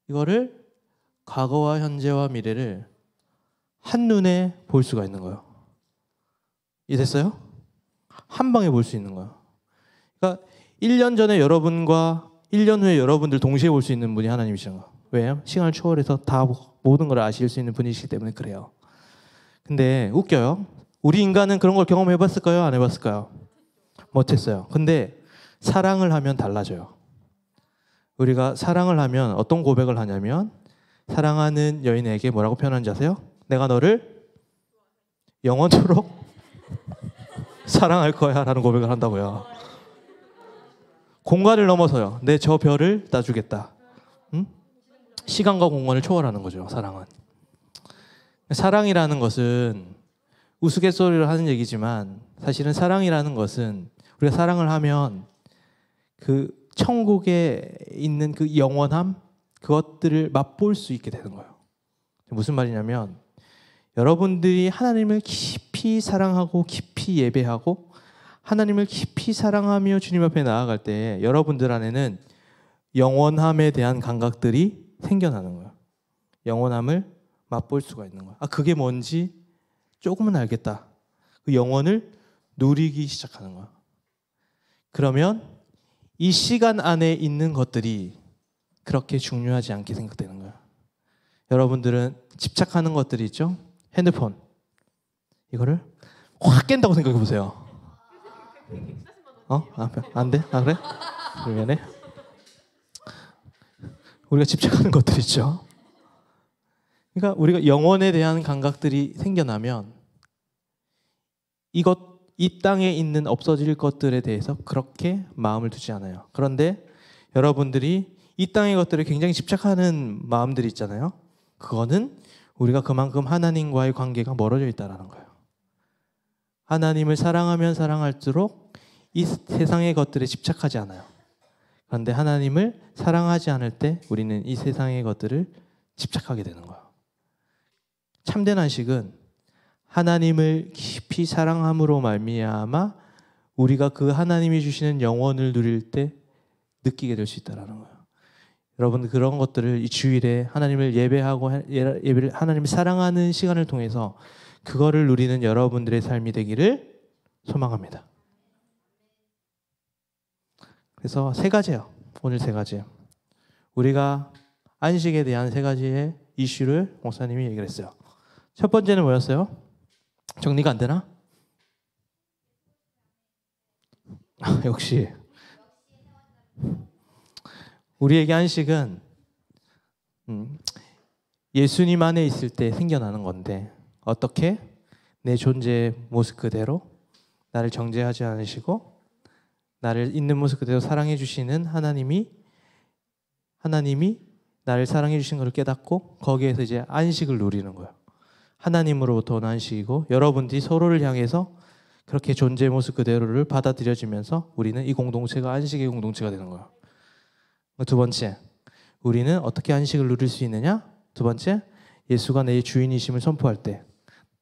이거를 과거와 현재와 미래를 한눈에 볼 수가 있는 거예요. 이해됐어요? 한 방에 볼 수 있는 거예요. 그러니까 1년 전에 여러분과 1년 후에 여러분들 동시에 볼 수 있는 분이 하나님이시는 거예요. 왜요? 시간을 초월해서 다 모든 걸 아실 수 있는 분이시기 때문에 그래요. 근데 웃겨요. 우리 인간은 그런 걸 경험해 봤을까요? 안 해봤을까요? 못했어요. 근데 사랑을 하면 달라져요. 우리가 사랑을 하면 어떤 고백을 하냐면 사랑하는 여인에게 뭐라고 표현하는지 아세요? 내가 너를 영원토록 사랑할 거야 라는 고백을 한다고요. 공간을 넘어서요. 내 저 별을 따주겠다. 응? 시간과 공간을 초월하는 거죠. 사랑은. 사랑이라는 것은 우스갯소리로 하는 얘기지만 사실은 사랑이라는 것은 우리가 사랑을 하면 그 천국에 있는 그 영원함 그것들을 맛볼 수 있게 되는 거예요. 무슨 말이냐면 여러분들이 하나님을 깊이 사랑하고 깊이 예배하고 하나님을 깊이 사랑하며 주님 앞에 나아갈 때 여러분들 안에는 영원함에 대한 감각들이 생겨나는 거예요. 영원함을 맛볼 수가 있는 거예요. 그게 뭔지 조금은 알겠다. 그 영원을 누리기 시작하는 거예요. 그러면 이 시간 안에 있는 것들이 그렇게 중요하지 않게 생각되는 거예요. 여러분들은 집착하는 것들이 있죠? 핸드폰. 이거를 확 깬다고 생각해 보세요. 안 돼? 그래? 미안해. 우리가 집착하는 것들 있죠? 그러니까 우리가 영혼에 대한 감각들이 생겨나면 이 땅에 있는 없어질 것들에 대해서 그렇게 마음을 두지 않아요. 그런데 여러분들이 이 땅의 것들에 굉장히 집착하는 마음들이 있잖아요. 그거는 우리가 그만큼 하나님과의 관계가 멀어져 있다는 거예요. 하나님을 사랑하면 사랑할수록 이 세상의 것들에 집착하지 않아요. 그런데 하나님을 사랑하지 않을 때 우리는 이 세상의 것들을 집착하게 되는 거예요. 참된 안식은 하나님을 깊이 사랑함으로 말미암아 우리가 그 하나님이 주시는 영원을 누릴 때 느끼게 될 수 있다는 거예요. 여러분, 그런 것들을 이 주일에 하나님을 예배하고 하나님을 사랑하는 시간을 통해서 그거를 누리는 여러분들의 삶이 되기를 소망합니다. 그래서 세 가지예요. 오늘 세 가지예요. 우리가 안식에 대한 세 가지의 이슈를 목사님이 얘기를 했어요. 첫 번째는 뭐였어요? 정리가 안 되나? 역시 우리에게 안식은 예수님 안에 있을 때 생겨나는 건데, 어떻게? 내 존재의 모습 그대로 나를 정죄하지 않으시고 나를 있는 모습 그대로 사랑해 주시는 하나님이 나를 사랑해 주신 것을 깨닫고 거기에서 이제 안식을 누리는 거예요. 하나님으로부터 온 안식이고, 여러분들이 서로를 향해서 그렇게 존재의 모습 그대로를 받아들여지면서 우리는 이 공동체가 안식의 공동체가 되는 거예요. 두 번째, 우리는 어떻게 안식을 누릴 수 있느냐? 두 번째, 예수가 내 주인이심을 선포할 때,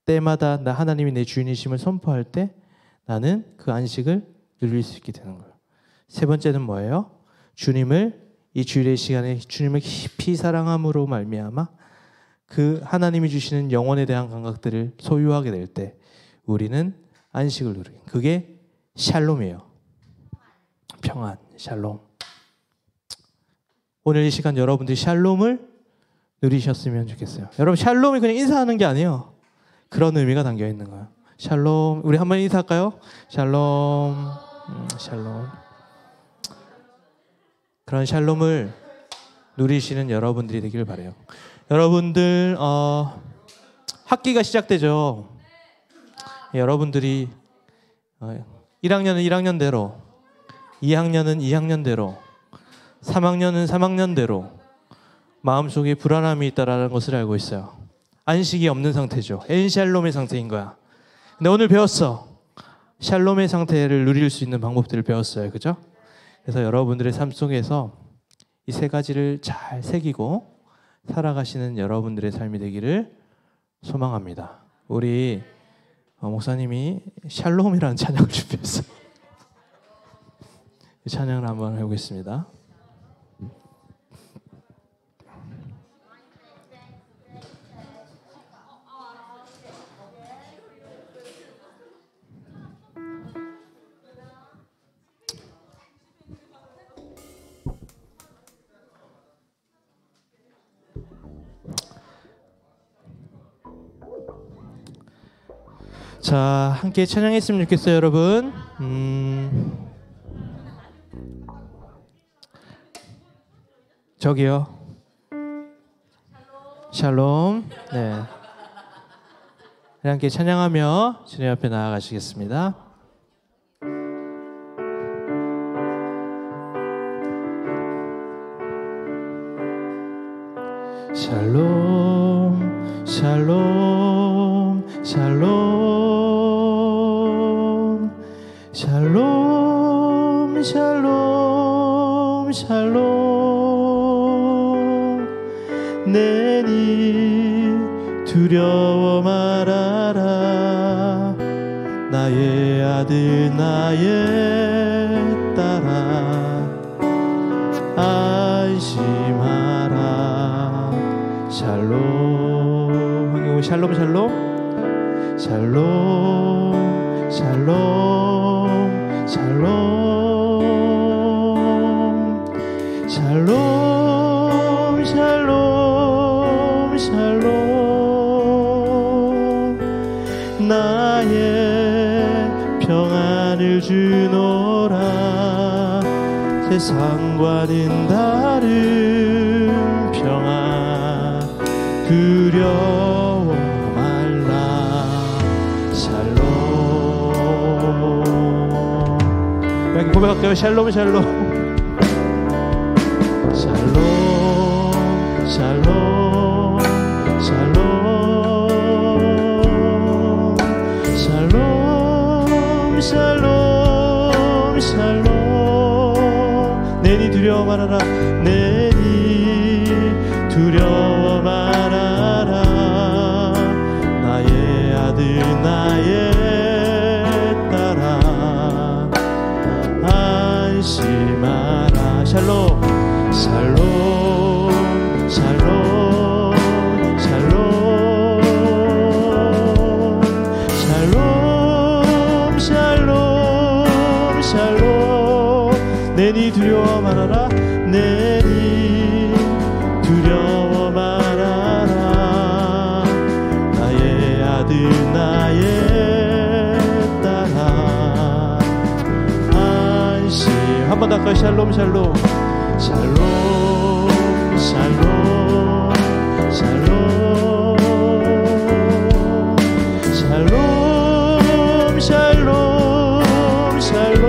때마다 나 하나님이 내 주인이심을 선포할 때 나는 그 안식을 누릴 수 있게 되는 거예요. 세 번째는 뭐예요? 이 주일의 시간에 주님을 깊이 사랑함으로 말미암아 그 하나님이 주시는 영혼에 대한 감각들을 소유하게 될 때 우리는 안식을 누리는, 그게 샬롬이에요. 평안, 샬롬. 오늘 이 시간 여러분들이 샬롬을 누리셨으면 좋겠어요. 여러분, 샬롬이 그냥 인사하는 게 아니에요. 그런 의미가 담겨 있는 거예요. 샬롬. 우리 한번 인사할까요? 샬롬. 샬롬. 그런 샬롬을 누리시는 여러분들이 되기를 바라요. 여러분들 학기가 시작되죠. 여러분들이 1학년은 1학년대로, 2학년은 2학년대로, 3학년은 3학년대로 마음속에 불안함이 있다라는 것을 알고 있어요. 안식이 없는 상태죠. 엔샬롬의 상태인 거야. 근데 오늘 배웠어. 샬롬의 상태를 누릴 수 있는 방법들을 배웠어요. 그죠? 그래서 여러분들의 삶 속에서 이 세 가지를 잘 새기고 살아가시는 여러분들의 삶이 되기를 소망합니다. 우리 목사님이 샬롬이라는 찬양을 준비했어요. 이 찬양을 한번 해보겠습니다. 자, 함께 찬양했으면 좋겠어요, 여러분. 저기요. 샬롬. 네. 함께 찬양하며 주님 앞에 나아가시겠습니다. 샬롬, 샬롬, 샬롬. 샬롬, 샬롬, 샬롬. 내니 두려워 말아라. 나의 아들 나의 딸아, 안심하라. 샬롬, 샬롬, 샬롬. 샬롬, 샬롬, 샬롬. 샬롬, 샬롬, 샬롬. 나의 평안을 주노라. 세상과는 다른 평안 두려워 말라. 샬롬. 여기 고백할까요? 샬롬, 샬롬. 샬롬, 샬롬, 샬롬. 샬롬, 샬롬, 샬롬. 내니 두려워 말아라. 내니 두려워 말아라. 내니 두려워 말아라. 내니 두려워 말아라. 나의 아들 나의 딸아 안심. 한 번 더 할까요? 샬롬 샬롬 샬롬 샬롬 샬롬 샬롬 샬롬 샬롬.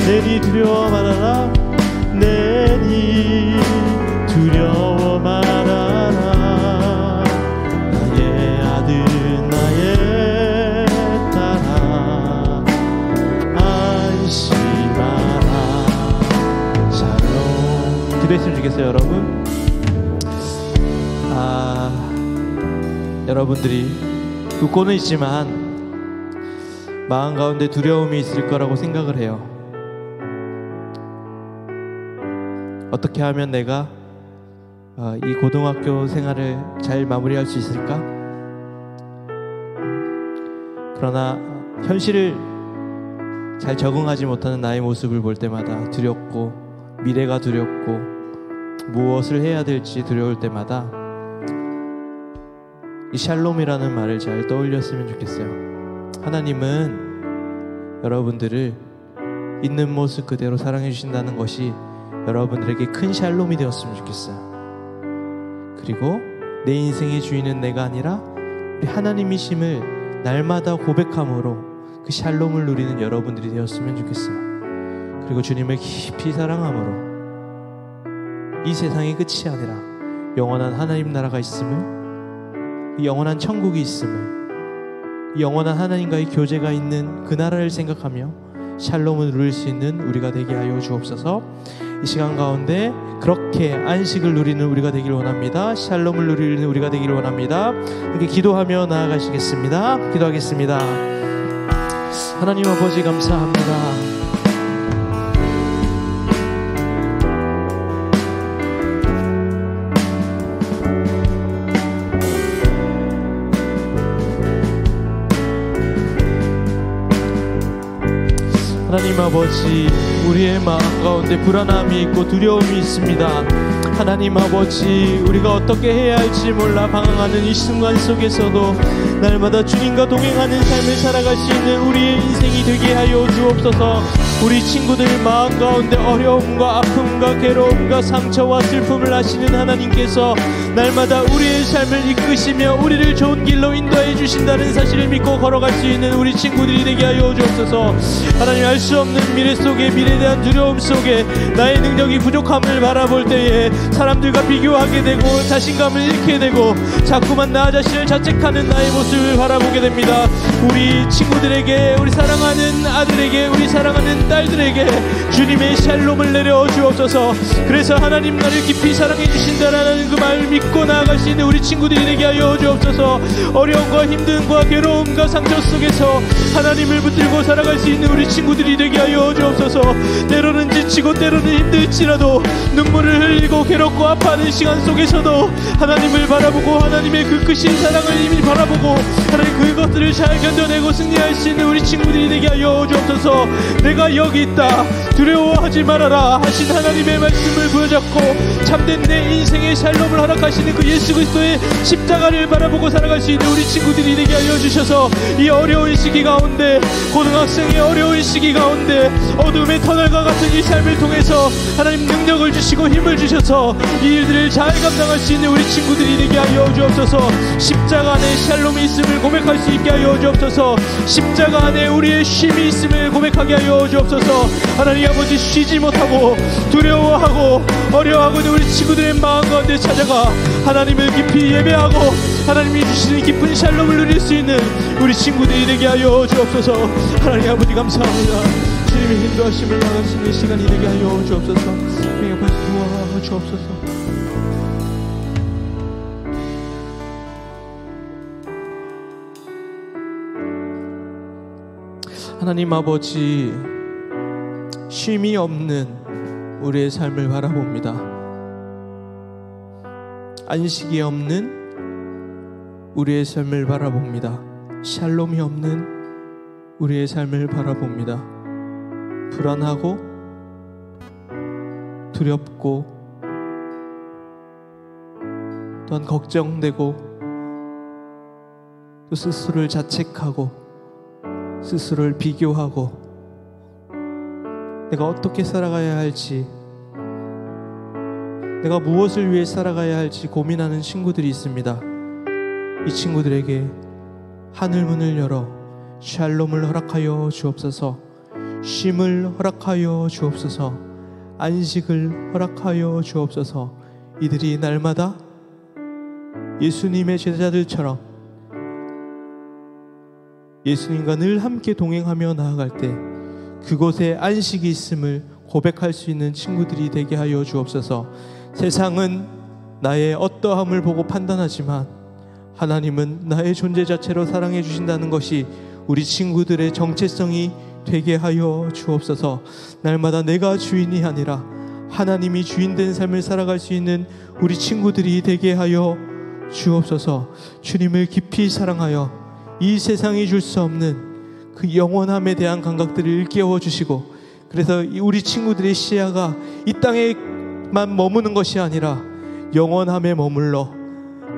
내니 두려워 말아라. 내니 두려워 말아라. 나의 아들 나의 딸아 안심하라. 샬롬. 기도했으면 좋겠어요 여러분. 여러분들이 웃고는 있지만 마음 가운데 두려움이 있을 거라고 생각을 해요. 어떻게 하면 내가 이 고등학교 생활을 잘 마무리할 수 있을까? 그러나 현실을 잘 적응하지 못하는 나의 모습을 볼 때마다 두렵고, 미래가 두렵고, 무엇을 해야 될지 두려울 때마다 이 샬롬이라는 말을 잘 떠올렸으면 좋겠어요. 하나님은 여러분들을 있는 모습 그대로 사랑해 주신다는 것이 여러분들에게 큰 샬롬이 되었으면 좋겠어요. 그리고 내 인생의 주인은 내가 아니라 우리 하나님이심을 날마다 고백함으로 그 샬롬을 누리는 여러분들이 되었으면 좋겠어요. 그리고 주님을 깊이 사랑함으로 이 세상의 끝이 아니라 영원한 하나님 나라가 있음을, 이 영원한 천국이 있음을, 이 영원한 하나님과의 교제가 있는 그 나라를 생각하며 샬롬을 누릴 수 있는 우리가 되게 하여 주옵소서. 이 시간 가운데 그렇게 안식을 누리는 우리가 되기를 원합니다. 샬롬을 누리는 우리가 되기를 원합니다. 이렇게 기도하며 나아가시겠습니다. 기도하겠습니다. 하나님 아버지 감사합니다. 하나님 아버지, 우리의 마음 가운데 불안함이 있고 두려움이 있습니다. 하나님 아버지, 우리가 어떻게 해야 할지 몰라 방황하는 이 순간 속에서도 날마다 주님과 동행하는 삶을 살아갈 수 있는 우리의 인생이 되게 하여 주옵소서. 우리 친구들 마음 가운데 어려움과 아픔과 괴로움과 상처와 슬픔을 아시는 하나님께서 날마다 우리의 삶을 이끄시며 우리를 좋은 길로 인도해 주신다는 사실을 믿고 걸어갈 수 있는 우리 친구들이 되게 하여 주옵소서. 하나님, 알 수 없는 미래 속에, 미래에 대한 두려움 속에 나의 능력이 부족함을 바라볼 때에 사람들과 비교하게 되고 자신감을 잃게 되고 자꾸만 나 자신을 자책하는 나의 모습을 바라보게 됩니다. 우리 친구들에게, 우리 사랑하는 아들에게, 우리 사랑하는 딸들에게 주님의 샬롬을 내려 주옵소서. 그래서 하나님 나를 깊이 사랑해 주신다라는 그 말을 믿고 나아갈 수 있는 우리 친구들이 되게 하여 주옵소서. 어려움과 힘듦과 괴로움과 상처 속에서 하나님을 붙들고 살아갈 수 있는 우리 친구들이 되게 하여 주옵소서. 때로는 지치고 때로는 힘들지라도 눈물을 흘리고 괴롭고 아파하는 시간 속에서도 하나님을 바라보고 하나님의 그 크신 사랑을 이미 바라보고 하나님 그것들을 잘 견뎌내고 승리할 수 있는 우리 친구들이 되게 하여 주옵소서. 내가 여기 있다, 두려워하지 말아라 하신 하나님의 말씀을 부여잡고 참된 내 인생의 샬롬을 허락하시는 그 예수 그리스도의 십자가를 바라보고 살아갈 수 있는 우리 친구들이 되게 하여 주셔서 이 어려운 시기 가운데, 고등학생의 어려운 시기 가운데 어둠의 터널과 같은 이 삶을 통해서 하나님 능력을 주시고 힘을 주셔서 이 일들을 잘 감당할 수 있는 우리 친구들이 되게 하여 주옵소서. 십자가 안에 샬롬이 있음을 고백할 수 있게 하여 주옵소서. 십자가 안에 우리의 쉼이 있음을 고백하게 하여 주옵소서. 하나님 아버지, 쉬지 못하고 두려워하고 어려워하고 있는 우리 친구들의 마음 가운데 찾아가 하나님을 깊이 예배하고 하나님이 주시는 깊은 샬롬을 누릴 수 있는 우리 친구들이 되게 하여 주옵소서. 하나님 아버지 감사합니다. 주님의 인도하심을 나갈 수 있는 시간이 되게 하여 주옵소서. 명예받으 도와 주옵소서. 하나님 아버지, 쉼이 없는 우리의 삶을 바라봅니다. 안식이 없는 우리의 삶을 바라봅니다. 샬롬이 없는 우리의 삶을 바라봅니다. 불안하고 두렵고 또한 걱정되고 또 스스로를 자책하고 스스로를 비교하고 내가 어떻게 살아가야 할지, 내가 무엇을 위해 살아가야 할지 고민하는 친구들이 있습니다. 이 친구들에게 하늘 문을 열어 샬롬을 허락하여 주옵소서, 쉼을 허락하여 주옵소서, 안식을 허락하여 주옵소서. 이들이 날마다 예수님의 제자들처럼 예수님과 늘 함께 동행하며 나아갈 때 그곳에 안식이 있음을 고백할 수 있는 친구들이 되게 하여 주옵소서. 세상은 나의 어떠함을 보고 판단하지만 하나님은 나의 존재 자체로 사랑해 주신다는 것이 우리 친구들의 정체성이 되게 하여 주옵소서. 날마다 내가 주인이 아니라 하나님이 주인된 삶을 살아갈 수 있는 우리 친구들이 되게 하여 주옵소서. 주님을 깊이 사랑하여 이 세상이 줄 수 없는 그 영원함에 대한 감각들을 일깨워 주시고, 그래서 우리 친구들의 시야가 이 땅에만 머무는 것이 아니라 영원함에 머물러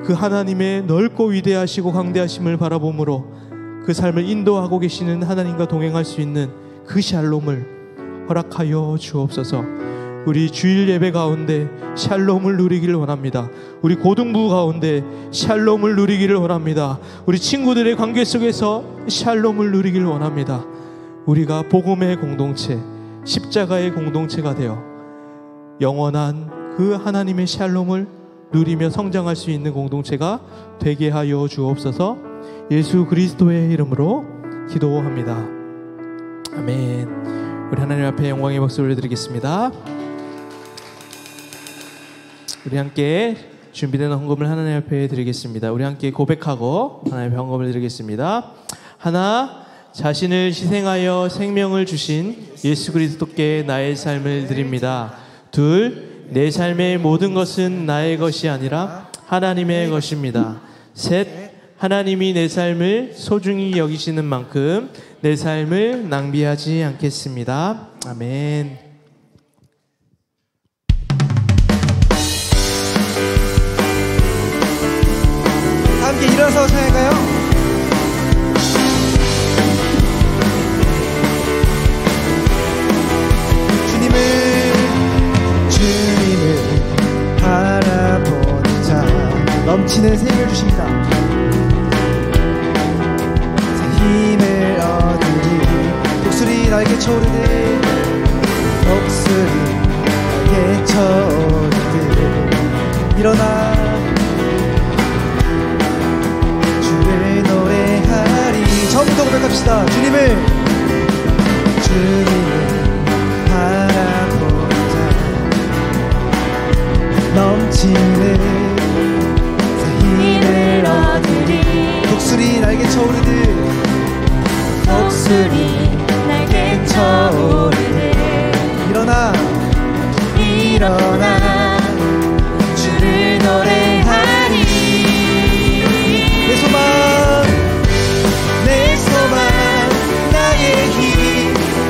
그 하나님의 넓고 위대하시고 강대하심을 바라봄으로 그 삶을 인도하고 계시는 하나님과 동행할 수 있는 그 샬롬을 허락하여 주옵소서. 우리 주일 예배 가운데 샬롬을 누리기를 원합니다. 우리 고등부 가운데 샬롬을 누리기를 원합니다. 우리 친구들의 관계 속에서 샬롬을 누리기를 원합니다. 우리가 복음의 공동체, 십자가의 공동체가 되어 영원한 그 하나님의 샬롬을 누리며 성장할 수 있는 공동체가 되게 하여 주옵소서. 예수 그리스도의 이름으로 기도합니다. 아멘. 우리 하나님 앞에 영광의 박수 올려드리겠습니다. 우리 함께 준비된 헌금을 하나님 앞에 드리겠습니다. 우리 함께 고백하고 하나님 앞에 헌금을 드리겠습니다. 하나, 자신을 희생하여 생명을 주신 예수 그리스도께 나의 삶을 드립니다. 둘, 내 삶의 모든 것은 나의 것이 아니라 하나님의 것입니다. 셋, 하나님이 내 삶을 소중히 여기시는 만큼 내 삶을 낭비하지 않겠습니다. 아멘. 함께 일어서 찬양할까요? 주님을 바라보는 자 넘치는 새 힘을 주십니다. 새 힘을 얻으리 목소리 날개 쳐오르네, 목소리 날개 쳐오르네. 일어나 주를 노래하리. 처음부터 고백합시다. 주님을 바라보자. 넘치는 새 힘을 얻으리. 독수리 날개 쳐오르듯, 독수리 날개 쳐오르듯. 일어나 주를 노래하리. 내 소망 나의 힘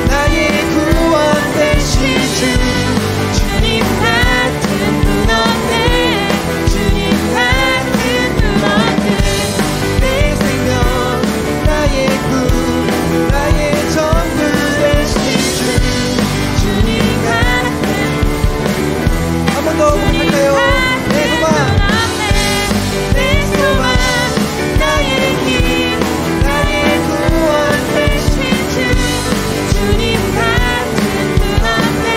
나의 구원 되신 주. 주님 같은 분 없네, 주님 같은 분 없네. 내 생명 나의 꿈 나의 전부 되신 주. 주님 같은 한 번 더 부탁할까요? 내 소망 내 소망 나의 힘 나의 구원 되신 주. 주님 같은 분 없네,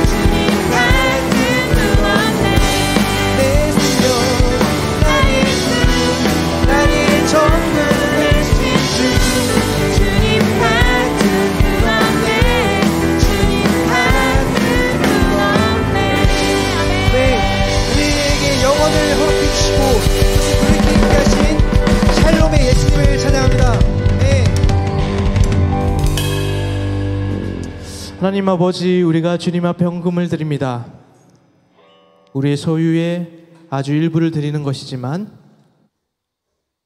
주님 같은 분 없네. 내 생명 나의 꿈 나의 전부 되신 주. 주님 같은 분 없네, 주님 같은 분 없네. 네, 우리에게 영원을 허락해 주시고 우리에게 있게 하신 샬롬의 예수님을 찬양합니다. 네. 하나님 아버지, 우리가 주님 앞에 헌금을 드립니다. 우리의 소유의 아주 일부를 드리는 것이지만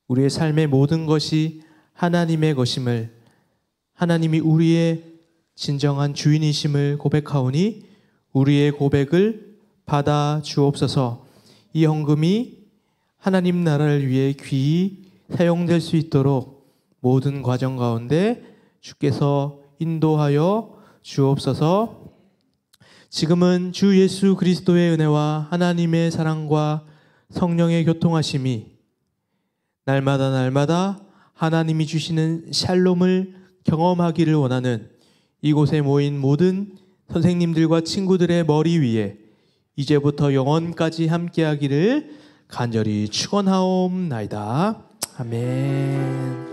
우리의 삶의 모든 것이 하나님의 것임을, 하나님이 우리의 진정한 주인이심을 고백하오니 우리의 고백을 받아 주옵소서. 이 헌금이 하나님 나라를 위해 귀히 사용될 수 있도록 모든 과정 가운데 주께서 인도하여 주옵소서. 지금은 주 예수 그리스도의 은혜와 하나님의 사랑과 성령의 교통하심이 날마다 하나님이 주시는 샬롬을 경험하기를 원하는 이곳에 모인 모든 선생님들과 친구들의 머리 위에 이제부터 영원까지 함께하기를 간절히 축원하옵나이다. 아멘.